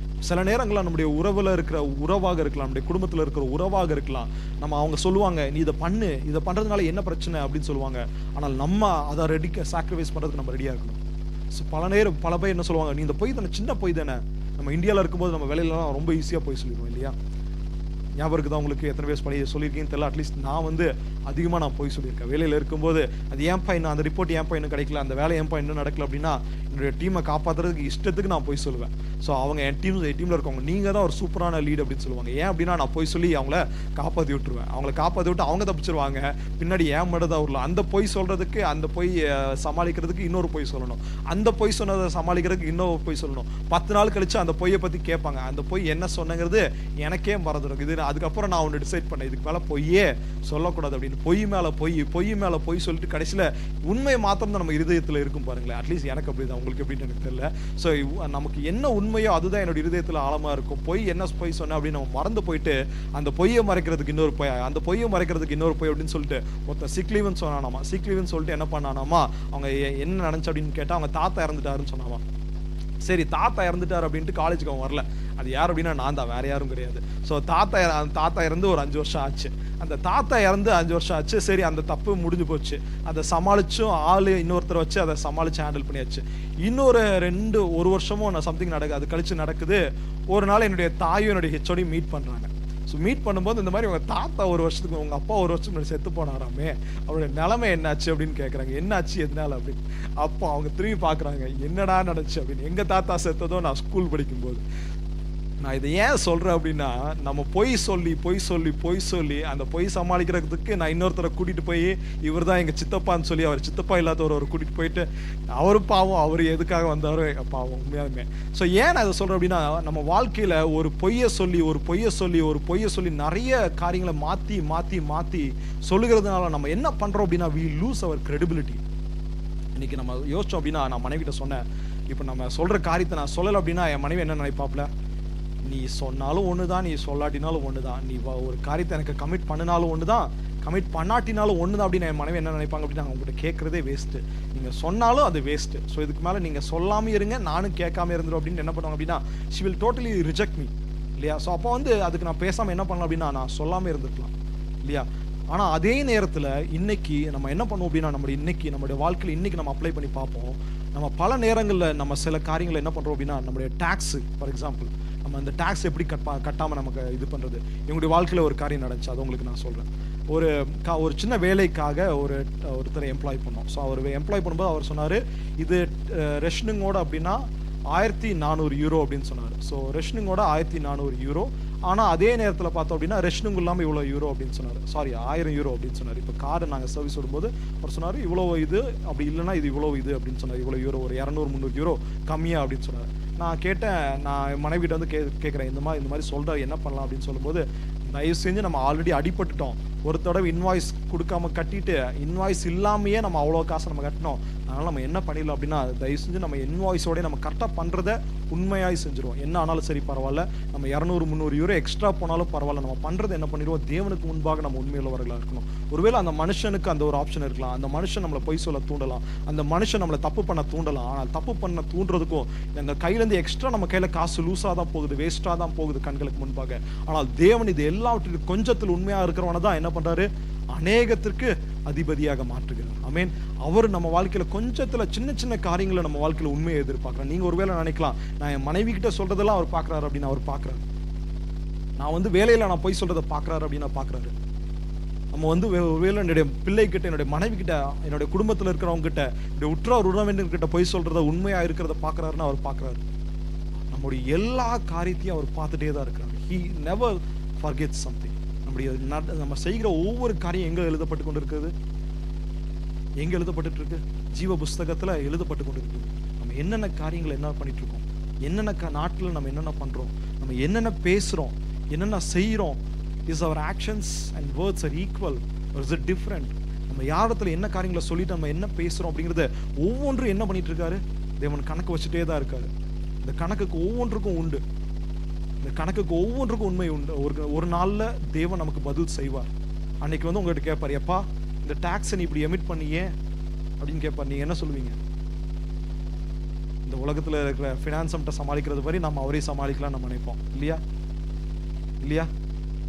சில நேரங்களில் நம்முடைய உறவில் இருக்கிற உறவாக இருக்கலாம், நம்முடைய குடும்பத்தில் இருக்கிற உறவாக இருக்கலாம். நம்ம அவங்க சொல்லுவாங்க, நீ இதை பண்ணு, இதை பண்ணுறதுனால என்ன பிரச்சனை அப்படின்னு சொல்லுவாங்க. ஆனால் நம்ம அதை சாக்ரிஃபைஸ் பண்ணுறதுக்கு நம்ம ரெடியாக இருக்கணும். ஸோ பல பேர் என்ன சொல்லுவாங்க, நீ இந்த பொய் தானே, சின்ன பொய் தானே. நம்ம இந்தியாவில் இருக்கும்போது நம்ம வேலையிலலாம் ரொம்ப ஈஸியாக போய் சொல்லிடுவோம் இல்லையா? ஞாபகம் இருக்குதா உங்களுக்கு? எத்தனை பேர் சொல்லியிருக்கீங்கன்னு தெரியல. அட்லீஸ்ட் நான் அதிகமாக நான் போய் சொல்லியிருக்கேன். வேலையில் இருக்கும்போது அது ஏன்பா இன்னும் அந்த ரிப்போர்ட் ஏன்பா இன்னும் கிடைக்கல, அந்த வேலை ஏன்பா இன்னும் நடக்கல அப்படின்னா, என்னுடைய டீமை காப்பாற்றுறதுக்கு இஷ்டத்துக்கு நான் போய் சொல்லுவேன். ஸோ அவங்க என் டீமில் இருக்கவங்க, நீங்கள் தான் ஒரு சூப்பரான லீட் அப்படின்னு சொல்லுவாங்க. ஏன் அப்படின்னா, நான் போய் சொல்லி அவங்கள காப்பாற்றி விட்டுருவேன். அவங்கள காப்பாற்றி விட்டு அவங்க தப்பிச்சிருவாங்க, பின்னாடி ஏன் மட்டும் தான் உருள. அந்த பொய் சொல்கிறதுக்கு, அந்த பொய் சமாளிக்கிறதுக்கு இன்னொரு பொய் சொல்லணும், அந்த பொய் சொன்னதை சமாளிக்கிறதுக்கு இன்னொரு பொய் சொல்லணும். 10 நாள் கழிச்சு அந்த பொய்யை பற்றி கேட்பாங்க. அந்த பொய் என்ன சொன்னங்கிறது எனக்கே மறந்துடும். இது அதுக்கப்புறம் நான் ஒன்று டிசைட் பண்ணேன், இதுக்கு மேலே பொய்யே சொல்லக்கூடாது அப்படின்னு. பொய் மேலே பொய் சொல்லிட்டு கடைசியில் உண்மையை மாத்திரம் தான் நம்ம இருதயத்தில் இருக்கும் பாருங்களேன். அட்லீஸ்ட் எனக்கு அப்படி தான், உங்களுக்கு எப்படின்னு எனக்கு தெரியல. ஸோ நமக்கு என்ன உண்மையோ அதுதான் என்னோட இருதயத்தில் ஆழமாக இருக்கும். பொய் என்ன பொய் சொன்னேன் அப்படின்னு நம்ம மறந்து போயிட்டு, அந்த பொய்யை மறைக்கிறதுக்கு இன்னொரு பொய், அந்த பொய்யை மறைக்கிறதுக்கு இன்னொரு பொய் அப்படின்னு சொல்லிட்டு ஒருத்தன் சிக்லீவன் சொன்னானாமா. சிக்லீவன் சொல்லிட்டு என்ன பண்ணானாமா, அவங்க என்ன நினைச்சு அப்படின்னு கேட்டால், அவங்க தாத்தா இறந்துட்டாருன்னு சொன்னாமா. சரி, தாத்தா இறந்துட்டார் அப்படின்ட்டு காலேஜுக்கு அவன் வரல. அது யார் அப்படின்னா, நான் தான், வேற யாரும் கிடையாது. ஸோ தாத்தா இறந்து ஒரு 5 வருஷம் ஆச்சு. அந்த தாத்தா இறந்து 5 வருஷம் ஆச்சு. சரி, அந்த தப்பு முடிஞ்சு போச்சு. அதை சமாளிச்சும் இன்னொருத்தரை வச்சு அதை சமாளிச்சு ஹேண்டில் பண்ணியாச்சு. இன்னொரு 1 வருஷமும் சம்திங் நடக்குது. அது கழிச்சு நடக்குது. ஒரு நாள் என்னுடைய தாயும் என்னுடைய ஹெச்ஓடி மீட் பண்ணுறாங்க. ஸோ மீட் பண்ணும்போது இந்த மாதிரி, உங்கள் தாத்தா 1 வருஷத்துக்கு, உங்கள் அப்பா 1 வருஷத்துக்கு முன்னாடி செத்து போனாராமே, அவருடைய நிலைமை என்னாச்சு அப்படின்னு கேட்குறாங்க. என்னாச்சு, எதனால அப்படின்னு. அப்போ அவங்க திரும்பி பார்க்குறாங்க, என்னடா நடந்துச்சு அப்படின்னு. எங்கள் தாத்தா செத்ததோ நான் ஸ்கூல் படிக்கும்போது. நான் இதை ஏன் சொல்கிறேன் அப்படின்னா, நம்ம பொய் சொல்லி அந்த பொய் சமாளிக்கிறதுக்கு நான் இன்னொருத்தரை கூட்டிகிட்டு போய், இவர் தான் எங்கள் சித்தப்பான்னு சொல்லி, அவர் சித்தப்பா இல்லாதவர் கூட்டிகிட்டு போயிட்டு, அவரு பாவம், அவர் எதுக்காக வந்தாரோ பாவம் உண்மையாலுமே. ஸோ ஏன் நான் இதை சொல்கிறேன் அப்படின்னா, நம்ம வாழ்க்கையில் ஒரு பொய்யை சொல்லி நிறைய காரியங்களை மாற்றி சொல்லுகிறதுனால நம்ம என்ன பண்ணுறோம் அப்படின்னா, we lose our credibility. இன்னைக்கு நம்ம யோசிச்சோம் அப்படின்னா, நான் மனைவிட்ட சொன்னேன், இப்போ நம்ம சொல்கிற காரியத்தை நான் சொல்லலை அப்படின்னா என் மனைவி என்ன நினைப்பாப்ல, நீ சொன்னாலும் ஒன்று தான், நீ சொல்லாட்டினாலும் ஒன்று தான், நீ ஒரு காரியத்தை எனக்கு கமிட் பண்ணினாலும் ஒன்று தான், கமிட் பண்ணாட்டினாலும் ஒன்று தான் அப்படின்னு என் மனைவி என்ன நினைப்பாங்க அப்படின்னா, உங்கள்கிட்ட கேட்குறதே வேஸ்ட்டு, நீங்கள் சொன்னாலும் அது வேஸ்ட்டு. ஸோ இதுக்கு மேலே நீங்கள் சொல்லாமல் இருங்க, நானும் கேட்காம இருந்துடும் அப்படின்னு என்ன பண்ணுவாங்க அப்படின்னா, she will totally reject me இல்லையா? ஸோ அப்போ அதுக்கு நான் பேசாமல் என்ன பண்ணலாம் அப்படின்னா, நான் சொல்லாமல் இருந்துக்கலாம் இல்லையா? ஆனால் அதே நேரத்தில் இன்னைக்கு நம்ம என்ன பண்ணுவோம் அப்படின்னா, நம்மளுடைய வாழ்க்கையில் இன்னைக்கு நம்ம அப்ளை பண்ணி பார்ப்போம். நம்ம பல நேரங்களில் நம்ம சில காரியங்களை என்ன பண்ணுறோம் அப்படின்னா, நம்மளுடைய டேக்ஸு, ஃபார் எக்ஸாம்பிள், நம்ம அந்த டேக்ஸ் எப்படி கட்டாமல் நமக்கு இது பண்ணுறது. எங்களுடைய வாழ்க்கையில் ஒரு காரியம் நடந்துச்சு, அது உங்களுக்கு நான் சொல்கிறேன். ஒரு சின்ன வேலைக்காக ஒருத்தரை எம்ப்ளாய் பண்ணோம். ஸோ அவர் எம்ப்ளாய் பண்ணும்போது அவர் சொன்னார், இது ரெஷனிங்கோட அப்படின்னா 1400 யூரோ அப்படின்னு சொன்னார். ஸோ ரெஷனிங்கோட 1400 யூரோ. ஆனால் அதே நேரத்தில் பார்த்தோம் அப்படின்னா ரெஷனிங் இல்லாமல் இவ்வளோ யூரோ அப்படின்னு சொன்னார். சாரி, 1000 யூரோ அப்படின்னு சொன்னார். இப்போ காரை நாங்கள் சர்வீஸ் விடும்போது அவர் சொன்னார், இவ்வளோ இது, அப்படி இல்லைன்னா இது இவ்வளோ இது அப்படின்னு சொன்னார். இவ்வளோ யூரோ, ஒரு 200-300 யூரோ கம்மியாக அப்படின்னு சொன்னார். நான் கேட்டேன், நான் மனைவிட்ட கேட்குறேன், இந்த மாதிரி சொல்கிற என்ன பண்ணலாம் அப்படின்னு சொல்லும்போது, தயவு செஞ்சு நம்ம ஆல்ரெடி அடிபட்டுட்டோம், ஒரு தடவை இன்வாய்ஸ் கொடுக்காம கட்டிட்டு இன்வாய்ஸ் இல்லாமையே நம்ம அவ்வளோ காசை நம்ம கட்டினோம். அதனால் நம்ம என்ன பண்ணிடலாம் அப்படின்னா, தயவு செஞ்சு நம்ம இன்வாய்ஸோட நம்ம கரெக்டாக பண்ணுறத உண்மையாய் செஞ்சுருவோம். என்ன ஆனாலும் சரி பரவாயில்ல, நம்ம 200-300 யூரோ எக்ஸ்ட்ரா போனாலும் பரவாயில்ல, நம்ம பண்ணுறது என்ன பண்ணிடுவோம், தேவனுக்கு முன்பாக நம்ம உண்மையுள்ளவர்களாக இருக்கணும். ஒருவேளை அந்த மனுஷனுக்கு அந்த ஒரு ஆப்ஷன் இருக்கலாம், அந்த மனுஷன் நம்மளை பொய் சொல்ல தூண்டலாம், அந்த மனுஷன் நம்மளை தப்பு பண்ண தூண்டலாம். ஆனால் தப்பு பண்ண தூண்டுறதுக்கும் எங்கள் கையிலேருந்து எக்ஸ்ட்ரா நம்ம கையில் காசு லூஸாக தான் போகுது, வேஸ்ட்டாக தான் போகுது கண்களுக்கு முன்பாக. ஆனால் தேவன் இது எல்லாவற்றிலும் கொஞ்சத்தில் உண்மையாக இருக்கிறவனை தான் என்ன பண்ணுறாரு, அநேகத்திற்கு அதிபதியாக மாற்றுகிறார். ஆமென். அவர் நம்ம வாழ்க்கையில கொஞ்சத்துல சின்ன சின்ன காரியங்களை நம்ம வாழ்க்கையில உண்மையை எதிர்பார்க்கிறோம். நீங்க ஒருவேளை நினைக்கலாம், நான் என் மனைவி கிட்ட சொல்றதெல்லாம் அவர் பார்க்கறாரு அப்படின்னு. அவர் பார்க்கறாரு. நான் வேலையில நான் போய் சொல்றதை பார்க்கறாரு அப்படின்னு பார்க்கறாரு. நம்ம ஒருவேளை என்னுடைய பிள்ளை கிட்ட, என்னுடைய மனைவி கிட்ட, என்னுடைய குடும்பத்தில் இருக்கிறவங்க கிட்ட, என்னுடைய உற்றார் உறவினர் கிட்ட போய் சொல்றத உண்மையா இருக்கிறத பார்க்கறாருன்னு அவர் பார்க்கறாரு. நம்முடைய எல்லா காரியத்தையும் அவர் பார்த்துட்டே தான் இருக்கிறார். He never forgets something. நம்ம செய்கிற ஒவ்வொரு காரியம் எங்க எழுதப்பட்டு கொண்டு இருக்கிறது, எங்க எழுதப்பட்டு இருக்கு, ஜீவ புஸ்தகத்துல எழுதப்பட்டு கொண்டு இருக்கு. நம்ம என்னென்ன காரியங்களை என்ன பண்ணிட்டு இருக்கோம், என்னென்ன நாட்டுல நம்ம என்னென்ன பண்றோம், நம்ம என்னென்ன பேசுறோம், என்னென்ன செய்யறோம். Is our actions and words are equal or is it different? நம்ம யாரிடத்துல என்ன காரியங்களை சொல்லிட்டு நம்ம என்ன பேசுறோம் அப்படிங்கறத ஒவ்வொன்றும் என்ன பண்ணிட்டு இருக்காரு, தேவன் கணக்கு வச்சுட்டே தான் இருக்காரு. இந்த கணக்குக்கு ஒவ்வொன்றுக்கும் உண்டு, இந்த கணக்குக்கு ஒவ்வொன்றுக்கும் உண்மை உண்டு. ஒரு நாள்ல தேவன் நமக்கு பதில் செய்வார். அன்னைக்கு உங்ககிட்ட கேட்பார், எப்பா இந்த டாக்ஸை நீ இப்படி எமிட் பண்ணியே அப்படின்னு கேட்பார். நீங்க என்ன சொல்லுவீங்க? இந்த உலகத்துல இருக்கிற ஃபினான்ஸ் சமாளிக்கிறது மாதிரி நம்ம அவரே சமாளிக்கலாம் நம்ம நினைப்போம், இல்லையா? இல்லையா?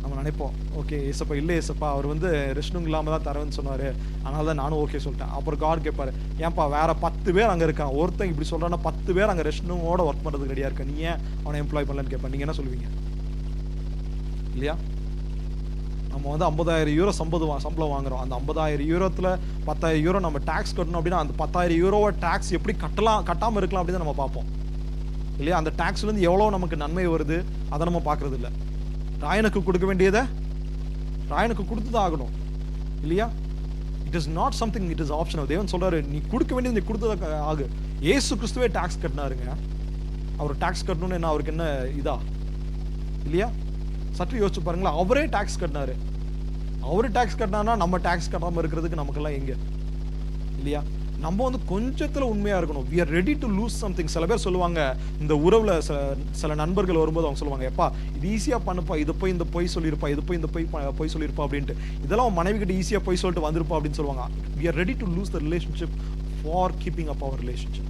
நம்ம நினைப்போம், ஓகே ஏசப்பா, இல்லை ஏசப்பா அவர் ரெஸ்ட் ரூம் இல்லாமல் தான் தரேன்னு சொன்னார், அதனால தான் நானும் ஓகே சொல்லிட்டேன். அப்புறம் காட் கேட்பாரு, ஏன்ப்பா வேற 10 பேர் அங்கே இருக்கான், ஒருத்தன் இப்படி சொல்கிறான்னா 10 பேர் அங்கே ரெஸ்ட் ரூமோட ஒர்க் பண்ணுறதுக்கு ரெடியாக இருக்கேன், நீ ஏன் அவனை எம்ப்ளாய் பண்ணலன்னு கேட்பேன். நீங்கள் என்ன சொல்லுவீங்க? இல்லையா? நம்ம 50,000 யூரோ சம்பளம் வாங்குறோம். அந்த 50,000 யூரோத்தில் 10,000 யூரோ நம்ம டேக்ஸ் கட்டணும் அப்படின்னா அந்த 10,000 யூரோவை டேக்ஸ் எப்படி கட்டாமல் இருக்கலாம் அப்படின்னு நம்ம பார்ப்போம், இல்லையா? அந்த டேக்ஸ்லேருந்து எவ்வளோ நமக்கு நன்மை வருது அதை நம்ம பார்க்கறது இல்லை. ராயனுக்கு கொடுக்க வேண்டியதை ராயனுக்கு கொடுத்து தான் ஆகணும், இல்லையா? It is not something, it is optional. தேவன் சொல்றாரு, நீ கொடுக்க வேண்டியது நீ கொடுத்ததா ஆகு. ஏசு கிறிஸ்துவே டாக்ஸ் கட்டினாருங்க. அவர் டாக்ஸ் கட்டணும்னு என்ன, அவருக்கு என்ன இதா, இல்லையா? சற்று யோசிச்சு பாருங்களா, அவரே டாக்ஸ் கட்டினாரு. அவரு டாக்ஸ் கட்டினா நம்ம டாக்ஸ் கட்டாம இருக்கிறதுக்கு நமக்கெல்லாம் எங்க, இல்லையா? நம்ம கொஞ்சத்துல உண்மையா இருக்கணும். we are ready to lose something. சில பேர் சொல்லுவாங்க, இந்த உறவுல சில நண்பர்கள் வரும்போது அவங்க சொல்லுவாங்க, எப்பா இது ஈஸியா பண்ணுப்பா, இது போய் இந்த பொய் சொல்லியிருப்பா, இது போய் இந்த பொய் சொல்லியிருப்பா அப்படின்ட்டு, இதெல்லாம் மனைவி கிட்ட ஈஸியா போய் சொல்லிட்டு வந்திருப்பா அப்படின்னு சொல்லுவாங்க. we are ready to lose the relationship for keeping up our relationship.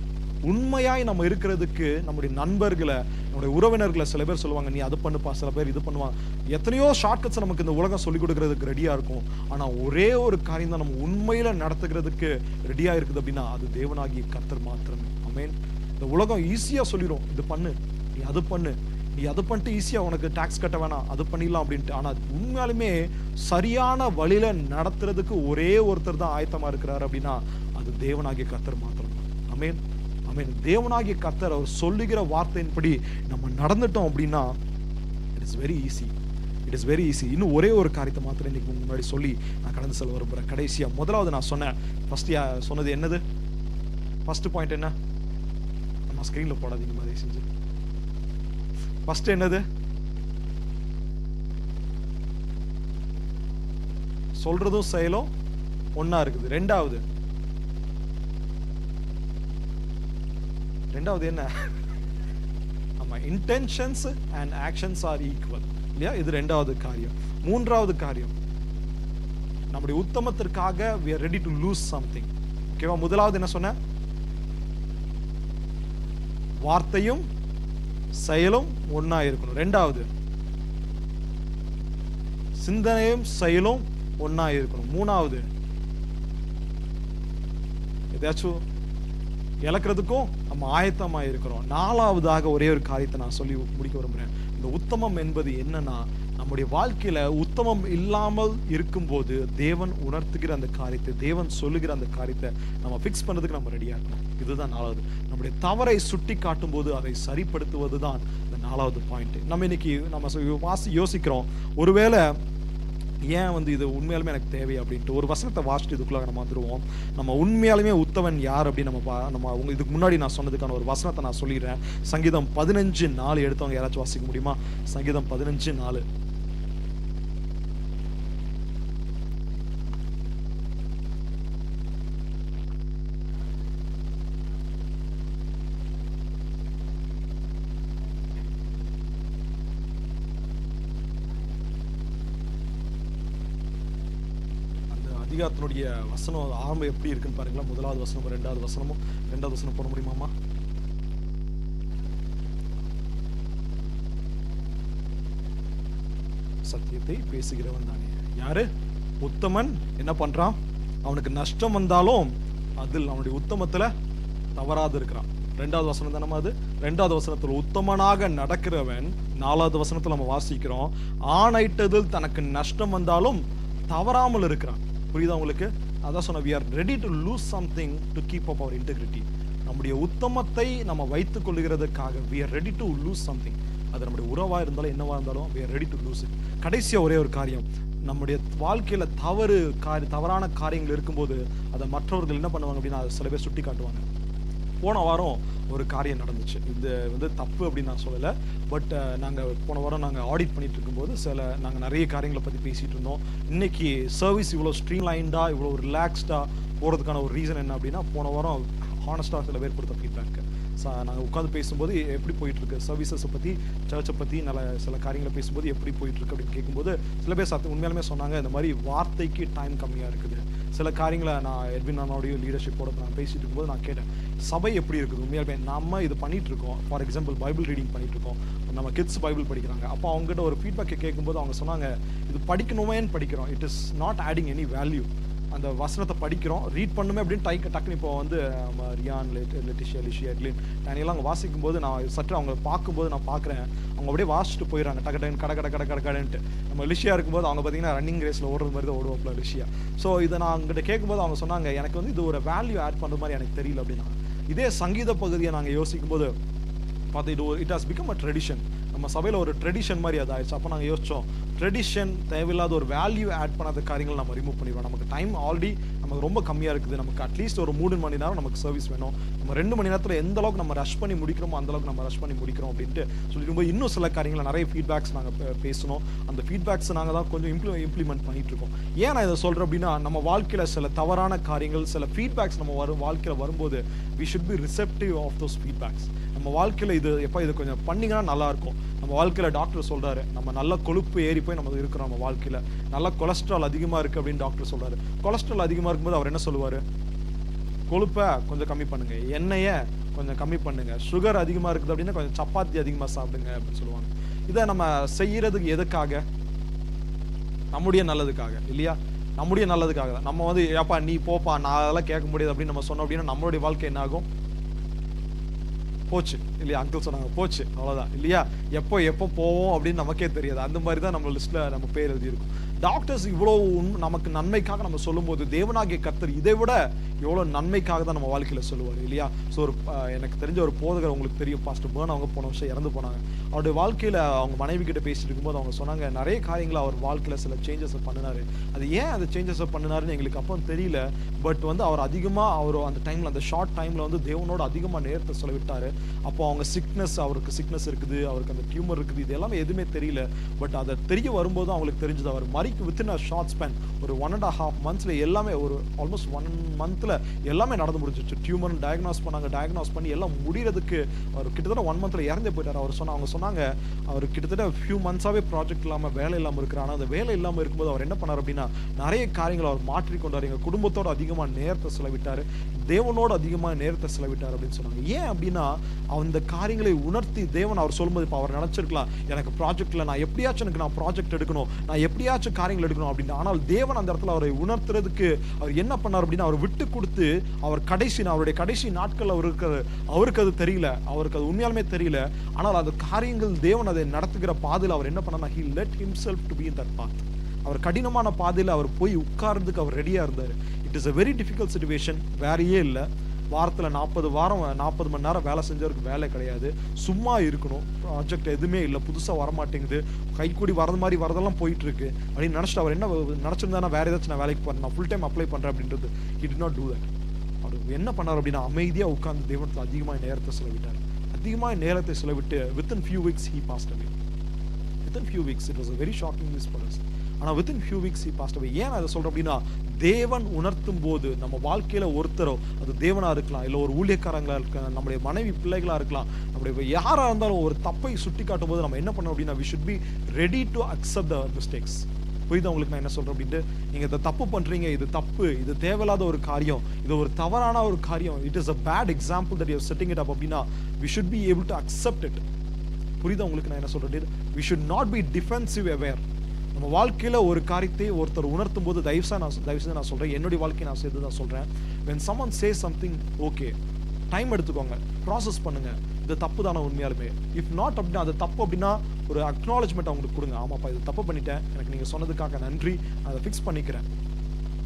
உண்மையாய் நம்ம இருக்கிறதுக்கு நம்முடைய நண்பர்களை, நம்முடைய உறவினர்களை சில பேர் சொல்லுவாங்க, நீ அது பண்ணுப்பா, சில பேர் இது பண்ணுவாங்க. எத்தனையோ ஷார்ட்கட்ஸ் நமக்கு இந்த உலகம் சொல்லிக் கொடுக்கறதுக்கு ரெடியா இருக்கும். ஆனா ஒரே ஒரு காரியம் தான் நம்ம உண்மையில நடத்துகிறதுக்கு ரெடியா இருக்குது அப்படின்னா அது தேவனாகிய கர்த்தர் மாத்திரமே. ஆமென். இந்த உலகம் ஈஸியா சொல்லிடும், இது பண்ணு, நீ அது பண்ணு, நீ அது பண்ணிட்டு ஈஸியா உனக்கு டாக்ஸ் கட்ட வேணாம், அது பண்ணிடலாம் அப்படின்ட்டு. ஆனா உண்மையாலுமே சரியான வழியில நடத்துறதுக்கு ஒரே ஒருத்தர் தான் ஆயத்தமா இருக்கிறார் அப்படின்னா அது தேவனாகிய கர்த்தர் மாத்திரம். ஆமென். தேவனாகிய கர்த்தர் அவர் சொல்லுகிற வார்த்தையின்படி நம்ம நடந்துட்டோம் அப்படின்னா இட் இஸ் வெரி ஈஸி. இன்னும் ஒரே ஒரு காரியத்தை மாத்திரம் இன்னைக்கு முன்னாடி சொல்லி நான் கடந்து செல்ல விரும்புறேன். கடைசியா முதலாவது நான் சொன்னது என்னது? ஃபர்ஸ்ட் பாயிண்ட் என்ன? நம்ம ஸ்கிரீன்ல போடாதீங்க மாதிரி செஞ்சு. ஃபர்ஸ்ட் என்னது? சொல்றதும் செயலும் ஒன்னா இருக்குது. ரெண்டாவது என்ன? ஆமா, intentions and actions are equal, இல்லையா? இது ரெண்டாவது காரியம். மூன்றாவது காரியம், நம்முடைய உத்தமத்திற்காக we are ready to lose something. ஓகேவா? முதலாவது என்ன சொன்ன? வார்த்தையும் செயலும் ஒன்னா இருக்கணும். ரெண்டாவது சிந்தனையும் செயலும் ஒன்னா இருக்கணும். மூணாவது எதாச்சும் இழக்கிறதுக்கும் நம்ம ஆயத்தமா இருக்கிறோம். நாலாவதாக ஒரே ஒரு காரியத்தை நான் சொல்லி முடிக்க விரும்புறேன். இந்த உத்தமம் என்பது என்னன்னா, நம்முடைய வாழ்க்கையில உத்தமம் இல்லாமல் இருக்கும்போது தேவன் உணர்த்துகிற அந்த காரியத்தை, தேவன் சொல்லுகிற அந்த காரியத்தை நம்ம ஃபிக்ஸ் பண்றதுக்கு நம்ம ரெடியா இருக்கணும். இதுதான் நாலாவது. நம்முடைய தவறை சுட்டி காட்டும் போது அதை சரிப்படுத்துவது தான் இந்த நாலாவது பாயிண்ட். நம்ம இன்னைக்கு யோசிக்கிறோம், ஒருவேளை ஏன் இது உண்மையாலுமே எனக்கு தேவை அப்படின்ட்டு ஒரு வசனத்தை வாசிட்டு இதுக்குள்ள நம்ம வந்துருவோம். நம்ம உண்மையாலுமே உத்தவன் யார் அப்படின்னு நம்ம இதுக்கு முன்னாடி நான் சொன்னதுக்கான ஒரு வசனத்தை நான் சொல்லிடுறேன். சங்கீதம் 15:4 எடுத்தவங்க யாராச்சும் வாசிக்க முடியுமா? சங்கீதம் 15:4. அதிகாரத்தினுடைய வசனம் ஆரம்பம் எப்படி இருக்குன்னு பாருங்களா. 1வது வசனமும் 2வது வசனமும். 2வது வசனம் போட முடியுமாமா? சத்தியத்தை பேசுகிறவன் தானே. யாரு உத்தமன்? என்ன பண்றான்? அவனுக்கு நஷ்டம் வந்தாலும் அதில் அவனுடைய உத்தமத்துல தவறாது இருக்கிறான். 2வது வசனம் தானே அது. 2வது வசனத்துல உத்தமனாக நடக்கிறவன். 4வது வசனத்துல நம்ம வாசிக்கிறோம், ஆணையிட்டதில் தனக்கு நஷ்டம் வந்தாலும் தவறாமல் இருக்கிறான். புரியுதா உங்களுக்கு? அதான் சொன்ன, we are ready to lose something to keep up our integrity. நம்முடைய உத்தமத்தை நம்ம வைத்துக் கொள்ளுகிறதுக்காக we are ready to lose something. அது நம்முடைய உறவா இருந்தாலும் என்னவா இருந்தாலும் we are ready to lose it. கடைசியா ஒரே ஒரு காரியம், நம்முடைய வாழ்க்கையில தவறான காரியங்கள் இருக்கும்போது அதை மற்றவர்கள் என்ன பண்ணுவாங்க அப்படின்னா சில பேர் சுட்டி காட்டுவாங்க. போன வாரம் ஒரு காரியம் நடந்துச்சு. இது தப்பு அப்படின்னு நான் சொல்லலை. பட் நாங்கள் போன வாரம் நாங்கள் ஆடிட் பண்ணிட்டு இருக்கும்போது நாங்கள் நிறைய காரியங்களை பற்றி பேசிகிட்டு இருந்தோம். இன்னைக்கு சர்வீஸ் இவ்வளோ ஸ்ட்ரீம்லைன்டாக இவ்வளோ ரிலாக்ஸ்டாக போகிறதுக்கான ஒரு ரீசன் என்ன அப்படின்னா, போன வாரம் ஹானஸ்டாக சில பேர் கொடுத்த ஃபீட்பேக்கு. நாங்கள் உட்காந்து பேசும்போது எப்படி போயிட்டுருக்கு, சர்வீசஸை பற்றி, சர்ச்சை பற்றி சில காரியங்களை பேசும்போது எப்படி போயிட்டுருக்கு அப்படின்னு கேட்கும்போது சில பேர் உண்மையாலுமே சொன்னாங்க, இந்த மாதிரி வார்த்தைக்கு டைம் கம்மியாக இருக்குது. சில காரியங்களை நான் எட்வின் அண்ணாவுடைய லீடர்ஷிப்போட நான் பேசிட்டு இருக்கும்போது நான் கேட்டேன், சபை எப்படி இருக்குது உண்மையாலுமே? நம்ம இது பண்ணிட்டு இருக்கோம். ஃபார் எக்ஸாம்பிள் பைபிள் ரீடிங் பண்ணிட்டு இருக்கோம், நம்ம கிட்ஸ் பைபிள் படிக்கிறாங்க. அப்போ அவங்ககிட்ட ஒரு ஃபீட்பேக்கை கேட்கும்போது அவங்க சொன்னாங்க, இது படிக்கணுமேன்னு படிக்கிறோம், it is not adding any value. அந்த வசனத்தை படிக்கிறோம், ரீட் பண்ணுமே அப்படின்னு டக்குன்னு இப்போ ரியான், லெட்டிஷியா, லிஷியா, எட்லின், டேனியெல்லாம் அவங்க வாசிக்கும் போது நான் சற்று அவங்க பார்க்கும்போது நான் பார்க்குறேன், அவங்க அப்படியே வாசிச்சுட்டு போயிடறாங்க கடன்ட்டு. நம்ம லிஷியா இருக்கும்போது அவங்க பார்த்தீங்கன்னா ரன்னிங் ரேஸில் ஓடுறது மாதிரி தான் ஓடுவாப்ல லிஷியா. ஸோ இதை நான் அவங்ககிட்ட கேட்கும்போது அவங்க சொன்னாங்க, எனக்கு இது ஒரு வேல்யூ ஆட் பண்ணுற மாதிரி எனக்கு தெரியல அப்படின்னா. இதே சங்கீத பகுதியை நாங்கள் யோசிக்கும் போது பார்த்து it has become a tradition. நம்ம சபையில் ஒரு ட்ரெடிஷன் மாதிரி அது ஆயிடுச்சு. அப்போ நாங்கள் யோசித்தோம், ட்ரெடிஷன் தேவையில்லாத ஒரு வேல்யூ ஆட் பண்ணாத காரியங்கள் நம்ம ரிமூவ் பண்ணிடுவோம். நமக்கு டைம் ஆல்ரெடி நமக்கு ரொம்ப கம்மியாக இருக்குது. நமக்கு அட்லீஸ்ட் ஒரு 3 மணி நேரம் நமக்கு சர்வீஸ் வேணும். நம்ம 2 மணி நேரத்தில் எந்த அளவுக்கு நம்ம ரஷ் பண்ணி முடிக்கிறோமோ அந்த அளவுக்கு நம்ம ரஷ் பண்ணி முடிக்கிறோம் அப்படின்ட்டு சொல்லிடும்போது இன்னும் சில காரியங்களை நிறைய ஃபீட்பேக்ஸ் நாங்கள் பேசணும். அந்த ஃபீட்பேக்ஸ் நாங்கள் தான் கொஞ்சம் இம்ப்ளிமெண்ட் பண்ணிட்டு இருக்கோம். ஏன் நான் இதை சொல்கிறேன் அப்படின்னா, நம்ம வாழ்க்கையில் சில தவறான காரியங்கள், சில ஃபீட்பேக்ஸ் நம்ம வாழ்க்கையில் வரும்போது we should be receptive of those feedbacks. நம்ம வாழ்க்கையில் இது கொஞ்சம் பண்ணிங்கன்னா நல்லா இருக்கும். நம்ம வாழ்க்கையில் டாக்டர் சொல்கிறாரு, நம்ம நல்ல கொழுப்பு ஏறி போய் நம்ம இருக்கிறோம். நம்ம வாழ்க்கையில் நல்ல கொலஸ்ட்ரால் அதிகமாக இருக்குது அப்படின்னு டாக்டர் சொல்கிறாரு. கொலஸ்ட்ரால் அதிகமாக இருக்கும்போது அவர் என்ன சொல்லுவார்? கொழுப்பை கொஞ்சம் கம்மி பண்ணுங்க, எண்ணெயை கொஞ்சம் கம்மி பண்ணுங்க, சுகர் அதிகமாக இருக்குது அப்படின்னா கொஞ்சம் சப்பாத்தி அதிகமாக சாப்பிடுங்க அப்படின்னு சொல்லுவாங்க. இதை நம்ம செய்யறதுக்கு எதுக்காக? நம்முடைய நல்லதுக்காக இல்லையா? நம்முடைய நல்லதுக்காக தான். நம்ம ஏப்பா நீ போப்பா, நான் அதெல்லாம் கேட்க முடியாது அப்படின்னு நம்ம சொன்னோம் அப்படின்னா நம்மளுடைய வாழ்க்கை என்ன ஆகும்? போச்சு இல்லையா? அங்கிள் சொன்னாங்க போச்சு, அவ்வளோதான் இல்லையா? எப்போ போவோம் அப்படின்னு நமக்கே தெரியாது. அந்த மாதிரி தான் நம்ம லிஸ்ட்டில் நம்ம பேர் எழுதி இருக்கும். டாக்டர்ஸ் இவ்வளோ நமக்கு நன்மைக்காக நம்ம சொல்லும்போது தேவனாகிய கர்த்தர் இதை விட எவ்வளோ நன்மைக்காக தான் நம்ம வாழ்க்கையில் சொல்லுவார் இல்லையா? ஸோ எனக்கு தெரிஞ்ச ஒரு போதகர், உங்களுக்கு தெரியும், பாஸ்டர் பேர்ன், அவங்க போன வருஷம் இறந்து போனாங்க. அவருடைய வாழ்க்கையில் அவங்க மனைவி கிட்ட பேசிட்டு இருக்கும்போது அவங்க சொன்னாங்க, நிறைய காரியங்களை அவர் வாழ்க்கையில் சில சேஞ்சஸை பண்ணினாரு. அது ஏன் அந்த சேஞ்சஸை பண்ணினாருன்னு எங்களுக்கு அப்போ தெரியல. பட் அவர் அதிகமாக அந்த டைமில், அந்த ஷார்ட் டைமில் தேவனோட அதிகமாக நேரத்தை செலவிட்டார். அப்போ அவங்க அவருக்கு சிக்னஸ் இருக்குது, அவருக்கு அந்த டியூமர் இருக்குது, இது எல்லாமே எதுவுமே தெரியல. பட் அதை தெரிய வரும்போது அவங்களுக்கு தெரிஞ்சது, அவர் வித்தின் அ ஷார்ட் ஸ்பேன், ஒரு 1.5 months எல்லாமே, ஒரு ஆல்மோஸ்ட் 1 month எல்லாமே நடந்து முடிஞ்சிச்சு. டியூமர் டயக்னாஸ் பண்ணி எல்லாம் முடிகிறதுக்கு அவர் கிட்டத்தட்ட 1 month இறந்தே போயிட்டார். அவங்க சொன்னாங்க, அவர் கிட்டத்தட்ட ஃபியூ மந்த்ஸாவே ப்ராஜெக்ட் இல்லாமல், வேலை இல்லாமல் இருக்கிறார். ஆனால் அந்த வேலை இல்லாமல் இருக்கும்போது அவர் என்ன பண்ணார் அப்படின்னா, நிறைய காரியங்களை அவர் மாற்றிக்கொண்டார். எங்கள் குடும்பத்தோட அதிகமாக நேரத்தை செலவிட்டார், தேவனோட அதிகமாக நேரத்தை செலவிட்டார் அப்படின்னு சொன்னாங்க. ஏன் அப்படின்னா, அந்த காரியங்களை உணர்த்தி தேவன் அவர் சொல்லும்போது, இப்போ அவர் நினைச்சிருக்கலாம், எனக்கு ப்ராஜெக்ட்ல நான் எப்படியாச்சும் நான் ப்ராஜெக்ட் எடுக்கணும், நான் எப்படியாச்சும் காரியங்கள் எடுக்கணும் அப்படின்னு. ஆனால் தேவன் அந்த இடத்துல அவரை உணர்த்துறதுக்கு அவர் என்ன பண்ணார் அப்படின்னா, அவர் விட்டு கொடுத்து, அவர் அவருடைய கடைசி நாட்கள் அவருக்கு அது தெரியல, அவருக்கு அது உண்மையாலுமே தெரியல. ஆனால் அந்த காரியங்கள் தேவன் அதை நடத்துகிற பாதையில் அவர் என்ன பண்ணார், he let himself to be in that path. அவர் கடினமான பாதையில் அவர் போய் உட்கார்றதுக்கு அவர் ரெடியா இருந்தார். It is a very difficult situation. வேறையே இல்லை. வாரத்தில் 40 மணி நேரம் வேலை செஞ்சவருக்கு வேலை கிடையாது, சும்மா இருக்கணும், ப்ராஜெக்ட் எதுவுமே இல்லை, புதுசாக வரமாட்டேங்குது, கைக்கூடி வரதெல்லாம் போயிட்டு இருக்கு அப்படின்னு நினச்சிட்டு அவர் என்ன நினச்சிருந்தா, வேற ஏதாச்சும் நான் வேலைக்கு போறேன், நான் ஃபுல் டைம் அப்ளை பண்ணுறேன் அப்படின்றது. he did not do that. அவர் என்ன பண்ணார் அப்படின்னா, அமைதியாக உட்கார்ந்து தேவனத்தில் அதிகமாக நேரத்தை செலவிட்டார். அதிகமாக நேரத்தை செலவிட்டு within few weeks he passed away. Within few weeks, it was a very shocking news for us. ஆனால் within few weeks he passed away. ஏன் அதை சொல்கிறேன் அப்படின்னா, தேவன் உணர்த்தும் போது நம்ம வாழ்க்கையில் ஒருத்தரோ, அது தேவனாக இருக்கலாம், இல்லை ஒரு ஊழியக்காரங்களாக இருக்கலாம், நம்முடைய மனைவி பிள்ளைகளாக இருக்கலாம், நம்முடைய யாராக இருந்தாலும் ஒரு தப்பை சுட்டி காட்டும் போது நம்ம என்ன பண்ணோம் அப்படின்னா, we should be ready to accept the mistakes. புரியுதா உங்களுக்கு நான் என்ன சொல்றேன் அப்படின்ட்டு? நீங்க இதை தப்பு பண்றீங்க, இது தப்பு, இது தேவையில்லாத ஒரு காரியம், இது ஒரு தவறான ஒரு காரியம், it is a bad example that you are setting it up அப்படின்னா we should be able to accept it. புரியுதா உங்களுக்கு நான் என்ன சொல்றேன்? we should not be defensive aware. நம்ம வாழ்க்கையில ஒரு காரியத்தை ஒருத்தர் உணர்த்தும் போது தயவு செய்து நான் சொல்றேன், என்னுடைய வாழ்க்கையை நான் சேர்த்து தான் சொல்றேன், when someone says something, okay, time எடுத்துக்கோங்க, ப்ராசஸ் பண்ணுங்க, இது தப்பு தானே உண்மையாலுமே. இஃப் நாட் அப்படின்னா அது தப்பு அப்படின்னா ஒரு அக்னாலஜ்மெண்ட் அவங்களுக்கு கொடுங்க. ஆமாப்பா இது தப்பு பண்ணிட்டேன், எனக்கு நீங்கள் சொன்னதுக்காக நன்றி, நான் அதை ஃபிக்ஸ் பண்ணிக்கிறேன்.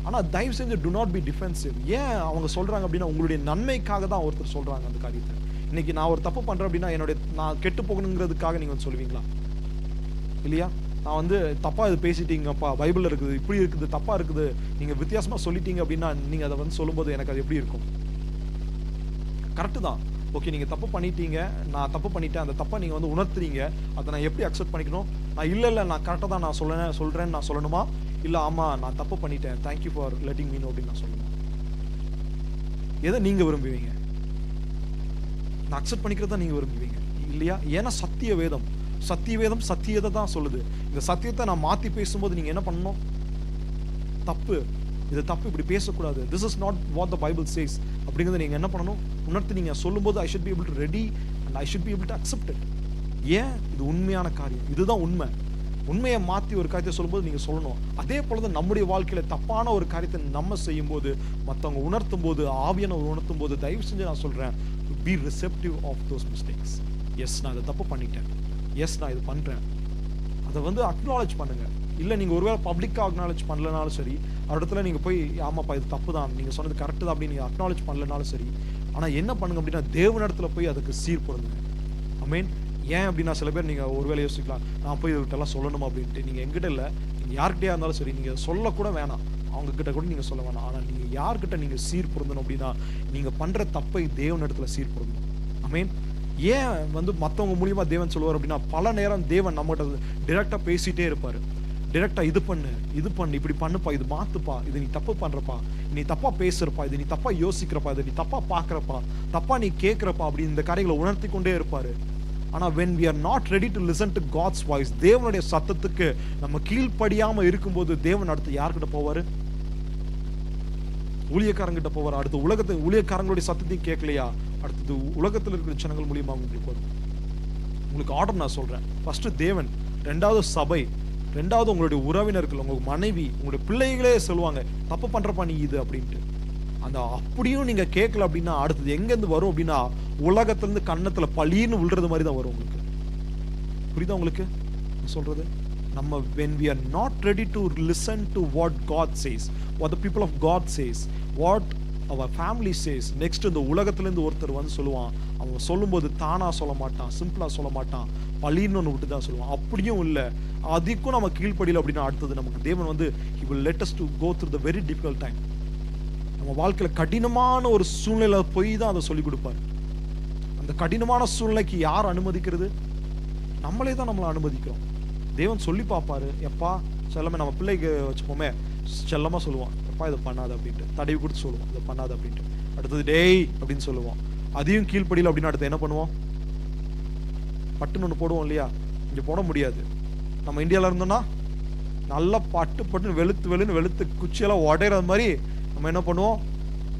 ஆனால் தயவு செஞ்சு டு நாட் பி டிஃபென்சிவ். ஏன் அவங்க சொல்கிறாங்க அப்படின்னா உங்களுடைய நன்மைக்காக தான் ஒருத்தர் சொல்கிறாங்க அந்த காரியத்தை. இன்னைக்கு நான் ஒரு தப்பு பண்ணுறேன் அப்படின்னா நான் கெட்டு போகணுங்கிறதுக்காக நீங்கள் வந்து சொல்லுவீங்களா? இல்லையா? நான் வந்து தப்பாக இது பேசிட்டீங்கப்பா, பைபிளில் இருக்குது, இப்படி இருக்குது, தப்பாக இருக்குது, நீங்கள் வித்தியாசமாக சொல்லிட்டீங்க அப்படின்னா நீங்கள் அதை வந்து சொல்லும்போது எனக்கு அது எப்படி இருக்கும்? கரெக்டு தான். ஓகே, நீங்கள் தப்பு பண்ணிட்டீங்க, நான் தப்பு பண்ணிட்டேன், அந்த தப்பை நீங்கள் வந்து உணர்த்துறீங்க, அதை நான் எப்படி அக்செப்ட் பண்ணிக்கணும்? நான் இல்லை நான் கரெக்டாக தான் நான் சொல்கிறேன்னு நான் சொல்லணுமா? இல்லை ஆமாம் நான் தப்பு பண்ணிட்டேன், thank you for letting me know அப்படின்னு நான் சொல்லணுமா? எதை நீங்கள் விரும்புவீங்க? நான் அக்செப்ட் பண்ணிக்கிறது தான் நீங்கள் விரும்புவீங்க இல்லையா? ஏன்னா சத்திய வேதம் சத்தியத்தை தான் சொல்லுது. இந்த சத்தியத்தை நான் மாற்றி பேசும்போது நீங்கள் என்ன பண்ணணும்? தப்பு, இது தப்பு, இப்படி பேசக்கூடாது, this is not what the Bible chase அப்படிங்கிறத நீங்கள் என்ன பண்ணணும்? உணர்த்து நீங்கள் சொல்லும்போது I should be able to ready and I should be able to accept it. ஏன்? இது உண்மையான காரியம், இதுதான் உண்மை. உண்மையை மாற்றி ஒரு காரியத்தை சொல்லும்போது நீங்கள் சொல்லணும். அதே போல தான் நம்முடைய வாழ்க்கையில் தப்பான ஒரு காரியத்தை நம்ம செய்யும்போது, மற்றவங்க உணர்த்தும் போது, ஆவியானவர் உணர்த்தும் போது, தயவு செஞ்சு நான் சொல்கிறேன், be receptive of those mistakes. Yes நான் இதை தப்பு பண்ணிட்டேன், எஸ் நான் இது பண்ணுறேன், அதை வந்து அக்னாலேஜ் பண்ணுங்க. இல்லை நீங்கள் ஒருவேளை பப்ளிக்காக அக்னாலேஜ் பண்ணலனாலும் சரி, ஒரு இடத்துல நீங்கள் போய் ஆமாப்பா இது தப்பு தான், நீங்கள் சொன்னது கரெக்டு தான் அப்படின்னு நீங்கள் அக்னாலேஜ் பண்ணலனாலும் சரி, ஆனால் என்ன பண்ணுங்க அப்படின்னா தேவனிடத்துல போய் அதுக்கு சீர் போடுங்க. ஐ மீன் ஏன் அப்படின்னா சில பேர் நீங்கள் ஒருவேளை யோசிக்கலாம், நான் போய் இவர்கிட்டலாம் சொல்லணுமா அப்படின்ட்டு. நீங்கள் எங்கிட்ட இல்லை, நீங்கள் யார்கிட்டயா இருந்தாலும் சரி, நீங்கள் சொல்லக்கூட வேணாம், அவங்கக்கிட்ட கூட நீங்கள் சொல்ல வேணாம். ஆனால் நீங்கள் யார்கிட்ட நீங்கள் சீர் பொருந்தணும் அப்படின்னா நீங்கள் பண்ணுற தப்பை தேவனிடத்துல சீர் பொருந்தணும். ஐ மீன் ஏன் வந்து மற்றவங்க மூலியமா தேவன் சொல்லுவார் அப்படின்னா, பல நேரம் தேவன் நம்மகிட்ட டிரெக்டாக பேசிகிட்டே இருப்பார். டிரெக்டாக இது பண்ணு, இப்படி பண்ணுப்பா, இது மாத்துப்பா, இது நீ தப்பு பண்ணுறப்பா, நீ தப்பாக பேசுறப்பா, இது நீ தப்பாக யோசிக்கிறப்பா, இது நீ தப்பாக பார்க்குறப்பா, தப்பாக நீ கேட்குறப்பா, அப்படி இந்த காரியங்களை உணர்த்தி கொண்டே இருப்பார். ஆனால் when we are not ready to listen to God's voice, தேவனுடைய சத்தத்துக்கு நம்ம கீழ்ப்படியாமல் இருக்கும்போது தேவன் அடுத்து யார்கிட்ட போவார்? ஊழியக்காரங்கிட்ட போவார். அடுத்து ஊழியக்காரங்களுடைய சத்தத்தையும் கேட்கலையா, அடுத்தது உலகத்தில் இருக்கிற ஜனங்கள் மூலியமாக உங்களுக்கு வரும். உங்களுக்கு ஆர்டர் நான் சொல்கிறேன், ஃபஸ்ட்டு தேவன், ரெண்டாவது சபை, ரெண்டாவது உங்களுடைய உறவினர்கள், உங்கள் மனைவி, உங்களுடைய பிள்ளைகளே சொல்லுவாங்க தப்பு பண்ணுறப்பா நீ இது அப்படின்ட்டு. அந்த அப்படியும் நீங்கள் கேட்கல அப்படின்னா அடுத்தது எங்கேருந்து வரும் அப்படின்னா உலகத்துலேருந்து கன்னத்தில் பழின்னு விழுறது மாதிரி தான் வரும் உங்களுக்கு. புரியுதா உங்களுக்கு சொல்கிறது? நம்ம when we are not ready to listen to what God says, what the people of God says, what our family says, next இந்த உலகத்துலேருந்து ஒருத்தர் வந்து சொல்லுவான், அவங்க சொல்லும்போது தானாக சொல்ல மாட்டான், சிம்பிளாக சொல்ல மாட்டான், பழின்னு ஒன்று விட்டு தான் சொல்லுவான். அப்படியும் இல்லை, அதுக்கும் நம்ம கீழ்ப்படியில் அப்படின்னா அடுத்தது நமக்கு தேவன் வந்து he will let us to go through the very difficult time. நம்ம வாழ்க்கையில் கடினமான ஒரு சூழ்நிலை போய் தான் அதை சொல்லிக் கொடுப்பார். அந்த கடினமான சூழ்நிலைக்கு யார் அனுமதிக்கிறது? நம்மளே தான் நம்மளை அனுமதிக்கிறோம். தேவன் சொல்லி பார்ப்பாரு, எப்பா செல்லமே, நம்ம பிள்ளைக்கு வச்சுப்போமே, செல்லமாக சொல்லுவான், எப்பா இதை பண்ணாத அப்படின்ட்டு, தடவி கொடுத்து சொல்லுவோம் இதை பண்ணாத அப்படின்ட்டு. அடுத்தது டேய் அப்படின்னு சொல்லுவோம். அதையும் கீழ்ப்படியில் அப்படின்னு அடுத்து என்ன பண்ணுவோம்? பட்டுன்னு ஒன்று போடுவோம் இல்லையா? இங்கே போட முடியாது. நம்ம இந்தியாவில் இருந்தோம்னா நல்லா பட்டுன்னு வெளுத்து குச்சியெல்லாம் உடையிறது மாதிரி நம்ம என்ன பண்ணுவோம்?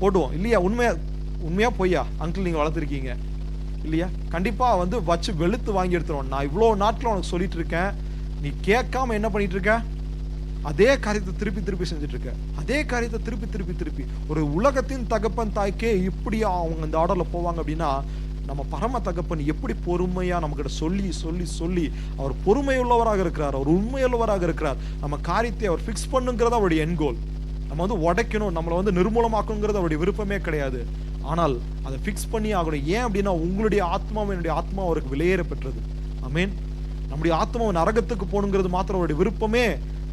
போடுவோம் இல்லையா? உண்மையா பொய்யா அங்கிள் நீங்கள் வளர்த்துருக்கீங்க இல்லையா? கண்டிப்பாக வந்து வச்சு வெளுத்து வாங்கி எடுத்துருவோம். நான் இவ்வளோ நாட்கள் உனக்கு சொல்லிட்டு இருக்கேன், நீ கேட்காம என்ன பண்ணிட்டு இருக்க? அதே காரியத்தை திருப்பி செஞ்சுட்டு இருக்க. அதே காரியத்தை திருப்பி ஒரு உலகத்தின் தகப்பன் தாய்க்கே இப்படி அவங்க இந்த ஆர்டரில் போவாங்க அப்படின்னா, நம்ம பரம தகப்பன் எப்படி பொறுமையா நம்மகிட்ட சொல்லி அவர் பொறுமையுள்ளவராக இருக்கிறார், அவர் உண்மையுள்ளவராக இருக்கிறார். நம்ம காரியத்தை அவர் ஃபிக்ஸ் பண்ணுங்கிறத அவருடைய என்கோல். நம்ம வந்து உடைக்கணும், நம்மளை வந்து நிர்மூலமாக்குங்கிறது அவருடைய விருப்பமே கிடையாது. ஆனால் அதை ஃபிக்ஸ் பண்ணி ஆகணும். ஏன் அப்படின்னா உங்களுடைய ஆத்மாவும் என்னுடைய ஆத்மா அவருக்கு விலையேற பெற்றது. ஆமென். நம்முடைய ஆத்மாவை நரகத்துக்கு போகணுங்கிறது மாத்திரம் அவருடைய விருப்பமே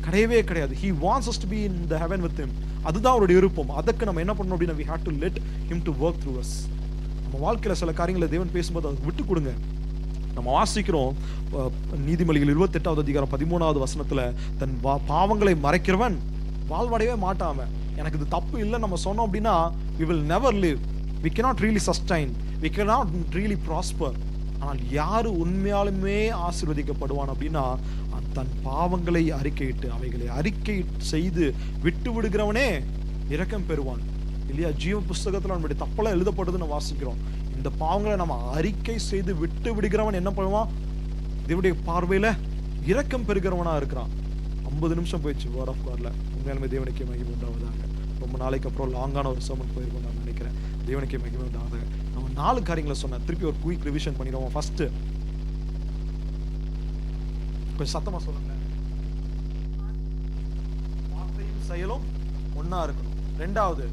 கிடையவே கிடையாது. He wants us to be in the heaven with him. அதுதான் அவருடைய விருப்பம். அதுக்கு நம்ம என்ன பண்ணணும் அப்படின்னா we have to let him to work through us. நம்ம வாழ்க்கையில் சில காரியங்களை தேவன் பேசும்போது அதை விட்டு கொடுங்க. நம்ம வாசிக்கிறோம் நீதிமொழிகள் 28வது அதிகாரம் 13வது வசனத்துல, தன் பாவங்களை மறைக்கிறவன் வாழ்வடையவே மாட்டாம. எனக்கு இது தப்பு இல்லை நம்ம சொன்னோம் அப்படின்னா we will never live, we cannot really sustain, we cannot really prosper. ஆனால் யாரு உண்மையாலுமே ஆசீர்வதிக்கப்படுவான் அப்படின்னா, தன் பாவங்களை அறிக்கையிட்டு அவைகளை அறிக்கை செய்து விட்டு விடுகிறவனே இரக்கம் பெறுவான் இல்லையா? ஜீவ புஸ்தகத்துல நம்முடைய தப்பெல்லாம் எழுதப்படுதுன்னு வாசிக்கிறோம். இந்த பாவங்களை நம்ம அறிக்கை செய்து விட்டு விடுகிறவன் என்ன பண்ணுவான்? தேவனுடைய பார்வையில இரக்கம் பெறுகிறவனா இருக்கிறான். 50 நிமிஷம் போயிடுச்சு வேர்ட் ஆஃப் காட்ல. உண்மையாலுமே தேவனுக்கே மகிமை உண்டாவதாக. ரொம்ப நாளைக்கு அப்புறம் லாங்கான ஒரு சர்மன் போயிருக்கோம் நான் நினைக்கிறேன். தேவனுக்கே மகிமை உண்டாவதாக. நம்ம 4 காரியங்களை சொன்னேன். திருப்பி ஒரு குயிக் ரிவிஷன் பண்ணிடுவோம். ஃபர்ஸ்ட் கொஞ்சம் சத்தமா சொல்லுங்க. வார்த்தையும் செயலும் ஒன்னா இருக்கணும். 2வது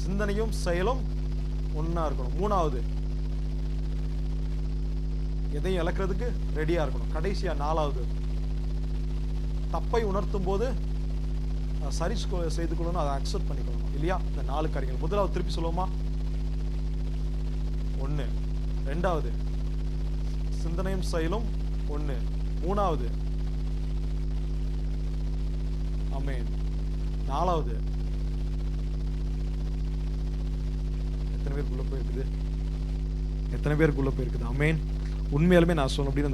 சிந்தனையும் செயலும் ஒன்னா இருக்கணும். 3வது எதையும் இழக்கிறதுக்கு ரெடியா இருக்கணும். கடைசியா 4வது தப்பை உணர்த்தும் போது சரி செய்து கொள்ளணும், அதை அக்செப்ட் பண்ணிக்கணும் இல்லையா? இந்த 4 காரியங்கள். முதலாவது திருப்பி சொல்லுவோமா? 1. 2வது சிந்தனையும் செயலும் 1. 3வது ஆமென். 4வது எத்தனை பேருக்குள்ள போயிருக்குது? எத்தனை பேருக்குள்ள போயிருக்குது? ஆமென். உண்மையாலுமே நான் சொன்ன அப்படின்னு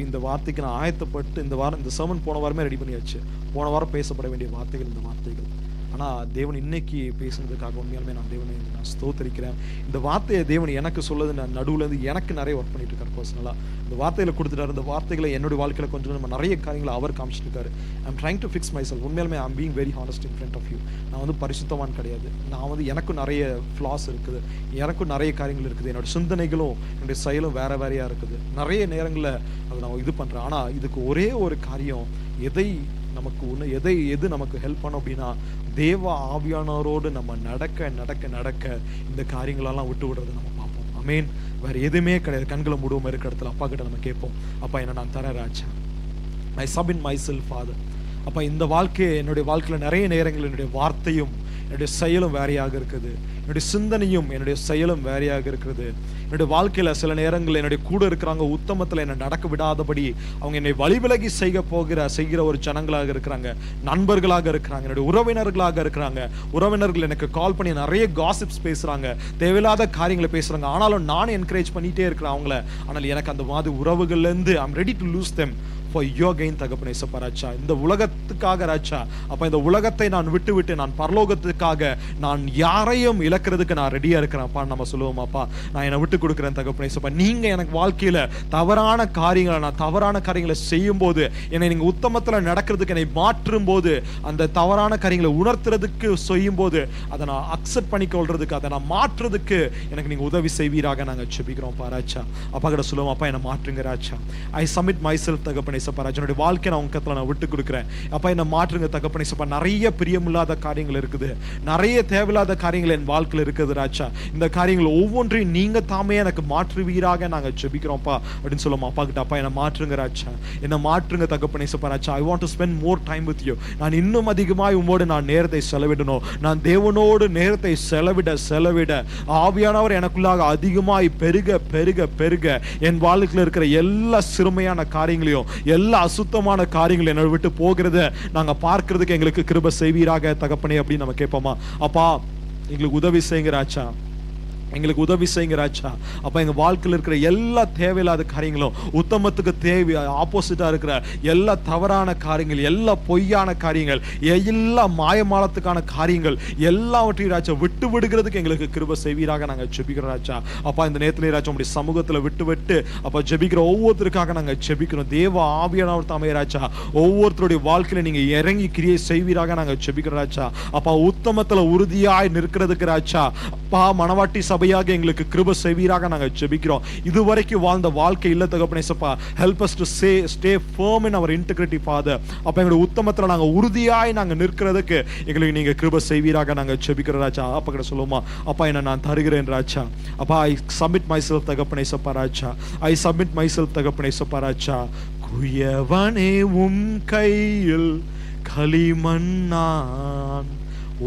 இந்த வார்த்தைக்கு நான் ஆயத்தப்பட்டு இந்த சர்மன் போன வாரமே ரெடி பண்ணியாச்சு. போன வாரம் பேசப்பட வேண்டிய வார்த்தைகள் இந்த வார்த்தைகள். ஆனா தேவன் இன்னைக்கு பேசுனதுக்காக உண்மையாலுமே நான் தேவனை நான் ஸ்தோத்திரிக்கிறேன். இந்த வார்த்தையை தேவன் எனக்கு சொல்லுது. நான் நடுவுல இருந்து எனக்கு நிறைய ஒர்க் பண்ணிட்டு இருக்காரு பர்சனலா. இந்த வார்த்தையில கொடுத்துட்டாரு. இந்த வார்த்தைகளை என்னுடைய வாழ்க்கையில கொஞ்சம் நம்ம நிறைய காரியங்களை அவர் காமிச்சிருக்காரு. I'm trying to fix myself. உண்மையாலுமே I'm being very honest in front of you. நான் பரிசுத்தவான் கிடையாது. நான் எனக்கும் நிறைய ஃப்ளாஸ் இருக்குது. எனக்கும் நிறைய காரியங்கள் இருக்குது. என்னோட சிந்தனைகளும் என்னுடைய செயலும் வேற வேறையா இருக்குது. நிறைய நேரங்களில் அதை நான் இது பண்றேன். ஆனா இதுக்கு ஒரே ஒரு காரியம், எது நமக்கு ஹெல்ப் பண்ணும் அப்படின்னா, தேவ ஆவியானவரோடு நம்ம நடக்க நடக்க நடக்க இந்த காரியங்களெல்லாம் விட்டு விடுறதை நம்ம பார்ப்போம். ஆமென். வேற எதுவுமே கிடையாது. கண்களை மூடுவோம் இருக்கிற இடத்துல அப்பா கிட்ட நம்ம கேட்போம், அப்பா என்ன நான் தரேன் ராஜா, ஐ சப்மிட் மை செல்ஃப் ஃபாதர். அப்பா இந்த என்னுடைய வாழ்க்கையில நிறைய நேரங்கள் என்னுடைய வார்த்தையும் என்னுடைய செயலும் வேறையாக இருக்குது. என்னுடைய சிந்தனையும் என்னுடைய செயலும் வேறையாக இருக்கிறது. என்னுடைய வாழ்க்கையில சில நேரங்கள் என்னுடைய கூட இருக்கிறாங்க உத்தமத்துல என்னை நடக்க விடாதபடி அவங்க என்னை வழிவிலகி செய்கிற ஒரு ஜனங்களாக இருக்கிறாங்க, நண்பர்களாக இருக்கிறாங்க, என்னுடைய உறவினர்களாக இருக்கிறாங்க. உறவினர்கள் எனக்கு கால் பண்ணி நிறைய காசிப்ஸ் பேசுறாங்க, தேவையில்லாத காரியங்களை பேசுறாங்க. ஆனாலும் நானும் என்கரேஜ் பண்ணிட்டே இருக்கிறேன் அவங்கள. ஆனால் எனக்கு அந்த மாதிரி உறவுகள்ல இருந்து I am ready to lose them for your gain தகப்பனே சப்பா ராஜா. இந்த உலகத்துக்காக ராஜா, அப்ப இந்த உலகத்தை நான் விட்டு நான் பரலோகத்துக்காக நான் யாரையும் இழக்கிறதுக்கு நான் ரெடியா இருக்கிறேன்ப்பா நம்ம சொல்லுவோமாப்பா. நான் என்னை விட்டு கொடுக்குறேன் தகப்பனே சப்பா. நீங்க எனக்கு வாழ்க்கையில தவறான காரியங்களை செய்யும் போது, என்னை நீங்க உத்தமத்துல நடக்கிறதுக்கு என்னை மாற்றும் போது, அந்த தவறான காரியங்களை உணர்த்துறதுக்கு செய்யும் போது, அதை நான் அக்செப்ட் பண்ணிக்கொள்றதுக்கு, அதை நான் மாற்றுறதுக்கு எனக்கு நீங்க உதவி செய்வீராக நாங்க ஜெபிக்கிறோம் ராஜா. அப்பா கிட்ட சொல்லுவோம், அப்பா என்னை மாற்றுங்க ராஜா. ஐ சப்மிட் மை செல்ஃப் தகப்பனே சப்பா ராஜா. என்னுடைய வாழ்க்கை நான் உங்கத்துல நான் விட்டு கொடுக்குறேன். அப்பா என்ன மாற்றுங்க தகப்பனே சப்பா. நிறைய பிரியமில்லாத காரியங்கள் இருக்குது, நிறைய தேவையில்லாத காரியங்கள் என் வாழ்க்கையில் இருக்குது ராஜா. இந்த காரியங்கள் ஒவ்வொன்றையும் நீங்க தாமே எனக்கு மாற்றுவீராக நாங்க ஜெபிக்கிறோம்ப்பா அப்படின்னு சொல்லுவோம் அப்பா கிட்ட. அப்பா என்ன மாற்றுங்க ராஜா, என்ன மாற்றுங்க தகப்பனே சப்பா ராஜா. I want to spend more time with you. நான் இன்னும் அதிகமாய் உம்மோடு நான் நேரத்தை செலவிடணும். நான் தேவனோடு நேரத்தை செலவிட ஆவியானவர் எனக்குள்ளாக அதிகமாய் பெருக என் வாழ்க்கையில் இருக்கிற எல்லா சிறுமையான காரியங்களையும் எல்லா அசுத்தமான காரியங்கள் என்னை விட்டு போகிறத நாங்க பார்க்கிறதுக்கு எங்களுக்கு கிருபை செய்வீராக தகப்பனே அப்படின்னு நம்ம கேட்போமா. அப்பா எங்களுக்கு உதவி செய்யுங்க ராஜா, எங்களுக்கு உதவி செய்யுங்க ராஜா. அப்ப எங்க வாழ்க்கையில் இருக்கிற எல்லா தேவையில்லாத காரியங்களும், உத்தமத்துக்கு தேவை ஆப்போசிட்டா இருக்கிற எல்லா தவறான காரியங்கள், எல்லா பொய்யான காரியங்கள், எல்லா மாயமாலத்துக்கான காரியங்கள் எல்லாவற்றையும் ராஜா விட்டு விடுகிறதுக்கு எங்களுக்கு கிருபை செய்வீராக நாங்க ஜெபிக்கிறோம் ராஜா. அப்பா இந்த நேரத்திலே ராஜா உங்களுடைய சமூகத்துல விட்டு அப்ப ஜெபிக்கிற ஒவ்வொருத்தருக்காக நாங்க ஜெபிக்கிறோம். தேவ ஆவியானவர் தாமே ராஜா ஒவ்வொருத்தருடைய வாழ்க்கையில நீங்க இறங்கி கிரியை செய்வீராக நாங்க ஜெபிக்கிறோம் ராஜா. அப்பா உத்தமத்துல உறுதியாய் நிற்கிறதுக்கு ராஜா, அப்பா மனவாட்டி சபையாக எங்களுக்கு கிருபை செய்வீராக நாங்க ஜெபிக்கிறோம். இதுவரைக்கும் வாழ்ந்த வாழ்க்கை இல்ல தகப்பனே சப்பா. help us to stay firm in our integrity father. அப்ப எங்களுடைய உத்தமத்துல நாங்க உறுதியாய் நாங்க நிற்கிறதுக்கு எங்களுக்கு நீங்க கிருபை செய்வீராக நாங்க ஜெபிக்கிறோம் ராஜா. அப்ப கிட்ட சொல்லுமா, அப்பா என்ன நான் தருகிறேன் ராஜா. அப்பா I submit myself தகப்பனே சப்பா ராஜா. I submit myself தகப்பனே சப்பா ராஜா. குயவனே உம் கையில் களிமண் நான்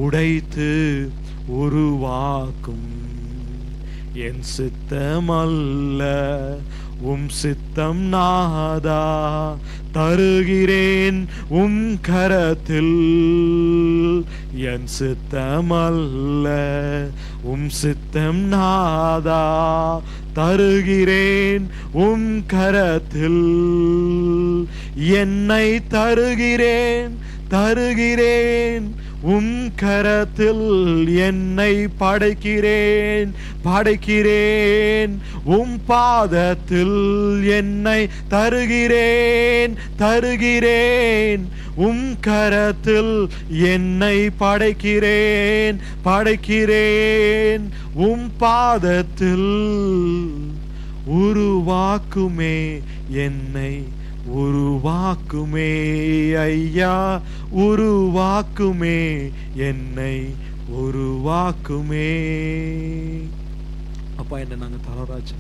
உடைத்து உருவாக்கும், என் சித்தமல்ல உம் சித்தம் நாதா, தருகிறேன் உம் கரத்தில், என் சித்தமல்ல உம் சித்தம் நாதா, தருகிறேன் உம் கரத்தில், என்னை தருகிறேன் தருகிறேன் உம் கரத்தில், என்னை படைக்கிறேன் படைக்கிறேன் உம் பாதத்தில், என்னை தருகிறேன் தருகிறேன் உம் கரத்தில், என்னை படைக்கிறேன் படைக்கிறேன் உம் பாதத்தில், உருவாக்குமே என்னை உருவாக்குமே ஐயா, உருவாக்குமே என்னை உருவாக்குமே. அப்பா என்ன நாங்க தரோராஜா,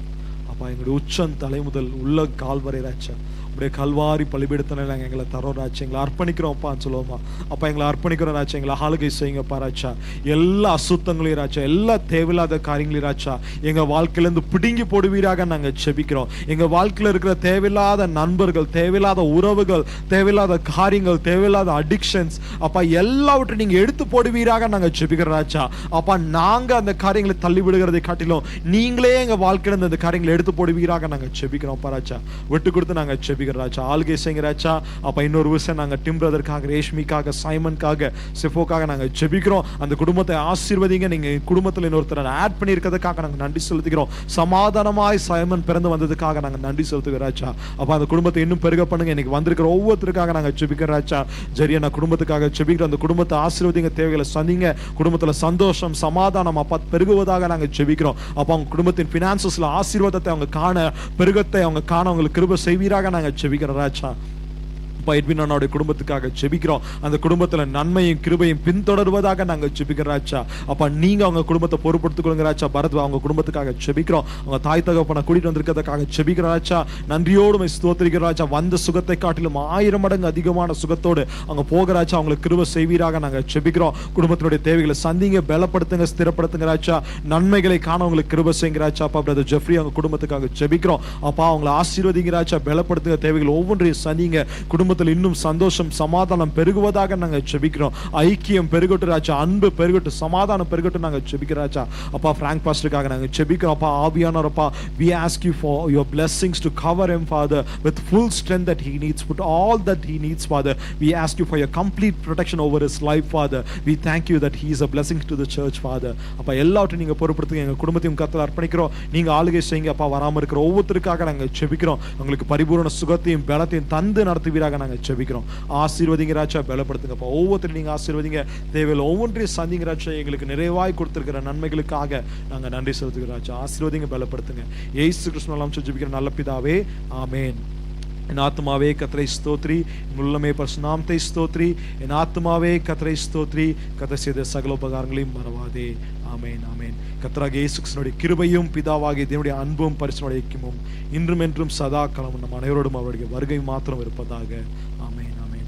அப்பா எங்களுடைய உச்சம் தலை முதல் உள்ள கால் வரை ராஜா, அப்படியே கல்வாரி பலிபீடத்தில நாங்கள் எங்களை தரோம் ராஜா, எங்களை அர்ப்பணிக்கிறோம்ப்பா சொல்லுவோமா. அப்பா எங்களை அர்ப்பணிக்கிறோம் ராஜா, எங்களை ஆளுகை செய்யுங்கப்பா ராஜா. எல்லா அசுத்தங்களையும் ராஜா, எல்லா தேவையில்லாத காரியங்களையும் ராஜா எங்கள் வாழ்க்கையிலேருந்து பிடுங்கி போடுவீராக நாங்கள் செபிக்கிறோம். எங்கள் வாழ்க்கையில் இருக்கிற தேவையில்லாத நண்பர்கள், தேவையில்லாத உறவுகள், தேவையில்லாத காரியங்கள், தேவையில்லாத அடிக்ஷன்ஸ் அப்பா எல்லாவற்றையும் நீங்கள் எடுத்து போடுவீராக நாங்கள் செபிக்கிறோம் ராஜா. அப்பா நாங்கள் அந்த காரியங்களை தள்ளி விடுகிறதை காட்டிலும் நீங்களே எங்கள் வாழ்க்கையிலேருந்து அந்த காரியங்களை எடுத்து போடுவீராக நாங்கள் செபிக்கிறோம்ப்பா ராஜா. விட்டு கொடுத்து நாங்கள் செபிக்கிறோம் ராஜா. ஆளுகை செய்யுங்க ராஜா. அப்ப இன்னொரு விஷயம், நாங்க டிம் பிரதருக்காக, ரேஷ்மிக்காக, சைமனுக்காக, சிஃபோக்காக நாங்க ஜெபிக்கிறோம். அந்த குடும்பத்தை ஆசீர்வதிங்க. நீங்க குடும்பத்தில் இன்னொருத்தர் ஆட் பண்ணி இருக்கிறதுக்காக நாங்க நன்றி செலுத்துகிறோம். சமாதானமாய் சைமன் பிறந்து வந்ததுக்காக நாங்க நன்றி செலுத்துகிறோம் ராஜா. அப்ப அந்த குடும்பத்தை இன்னும் பெருக பண்ணுங்க. இன்னைக்கு வந்திருக்கிற ஒவ்வொருத்தருக்காக நாங்க ஜெபிக்கிறோம் ராஜா. சரியா நான் குடும்பத்துக்காக ஜெபிக்கிறோம். அந்த குடும்பத்தை ஆசீர்வதிங்க, தேவைகளை சந்திங்க. குடும்பத்துல சந்தோஷம் சமாதானம் அப்பா பெருகுவதாக நாங்க ஜெபிக்கிறோம். அப்ப அவங்க குடும்பத்தின் பினான்சஸ்ல ஆசீர்வாதத்தை அவங்க காண, பெருகத்தை அவங்க காண அவங்களுக்கு கிருபை செய்வீராக நாங்க ஜெபிக்கிறோம் ராஜா. எட்வினோட குடும்பத்துக்காக ஜெபிக்கிறோம். அந்த குடும்பத்துல நன்மையும் கிருபையும் பின்தொடர்வதாக நாங்க ஜெபிக்கிறோம் ராஜா. அப்ப நீங்க அவங்க குடும்பத்தை பொறுப்படுத்திக் கொள்ளுங்க ராஜா. பரத் அவங்க குடும்பத்துக்காக ஜெபிக்கிறோம். அவங்க தாய் தகப்பனை கூட்டிட்டு வந்திருக்கிறதுக்காக ஜெபிக்கிறோம் ராஜா. நன்றியோடு ஸ்தோத்திரிக்கிறோம் ராஜா. வந்த சுகத்தை காட்டிலும் 1000 மடங்கு அதிகமான சுகத்தோடு அவங்க போக ராஜா. அவங்களுக்கு கிருபை செய்வீராக நாங்க ஜெபிக்கிறோம். குடும்பத்தினுடைய தேவைகளை சந்திங்க, பலப்படுத்துங்க, ஸ்திரப்படுத்துங்க ராஜா. நன்மைகளை காண அவங்களுக்கு கிருபை செய்யுங்க ராஜா. அப்பா பிரதர் ஜெஃப்ரி அவங்க குடும்பத்துக்காக ஜெபிக்கிறோம். அப்பா அவங்களை ஆசீர்வதிங்க ராஜா. பலப்படுத்துங்க, தேவைகள் ஒவ்வொன்றையும் சந்திங்க. குடும்பத்தில் இன்னும் சந்தோஷம் சமாதானம் பெருகுவதாக நாங்க ஜெபிக்கிறோம். ஐக்கியம் பெருகட்டும் ராஜா, அன்பு பெருகட்டும், சமாதானம் பெருகட்டும் நாங்க ஜெபிக்கிறோம் ராஜா. அப்பா பிராங்க் பாஸ்டருக்காக நாங்க ஜெபிக்கிறோம். அப்பா ஆவியானவர் அப்பா, we ask you for your blessings to cover him Father with full strength that he needs, put all that he needs Father. We ask you for your complete protection over his life Father. We thank you that he is a blessing to the church Father. அப்பா எல்லாவற்றையும் நீங்க பொறுப்படுத்துங்க. எங்க குடும்பத்தையும் கர்த்தர் அர்ப்பணிக்கிறோம். நீங்க ஆளுகை செய்யுங்க அப்பா. வராம இருக்கிற ஒவ்வொருத்தருக்காக நாங்க ஜெபிக்கிறோம். உங்களுக்கு பரிபூரண சுகத்தையும் பலத்தையும் தந்து நடத்துவீராக நாங்க ஜெபிக்கிறோம். ஆசீர்வதிங்க ராஜா, பலப்படுத்துங்கப்பா. ஒவ்வொருத்தரையும் நீங்க ஆசீர்வதிங்க. தேவையில்லை ஒவ்வொன்றையும் சந்திங்க ராஜா. எங்களுக்கு நிறைவாய் கொடுத்திருக்கிற நன்மைகளுக்காக நாங்க நன்றி செலுத்துகிறோம் ராஜா. ஆசீர்வதிங்க, பலப்படுத்துங்க. இயேசு கிறிஸ்துவின் நாமத்தில் ஜெபிக்கிற நல்ல பிதாவே, ஆமென். என் ஆத்மாவே கர்த்தரை ஸ்தோத்ரி, என் உள்ளமே பரிசுத்த நாமத்தை ஸ்தோத்ரி. என் ஆத்மாவே கர்த்தரை ஸ்தோத்ரி, கர்த்தர் செய்த சகல உபகாரங்களையும் மறவாதே. ஆமென், ஆமென். கர்த்தராகிய இயேசு கிறிஸ்துவினுடைய கிருபையும் பிதாவாகிய தேவனுடைய அன்பும் பரிசுத்தமும் இன்றும் என்றும் சதா காலமும் நம் அனைவரோடும் அவருடைய வருகை மாத்திரம் இருப்பதாக.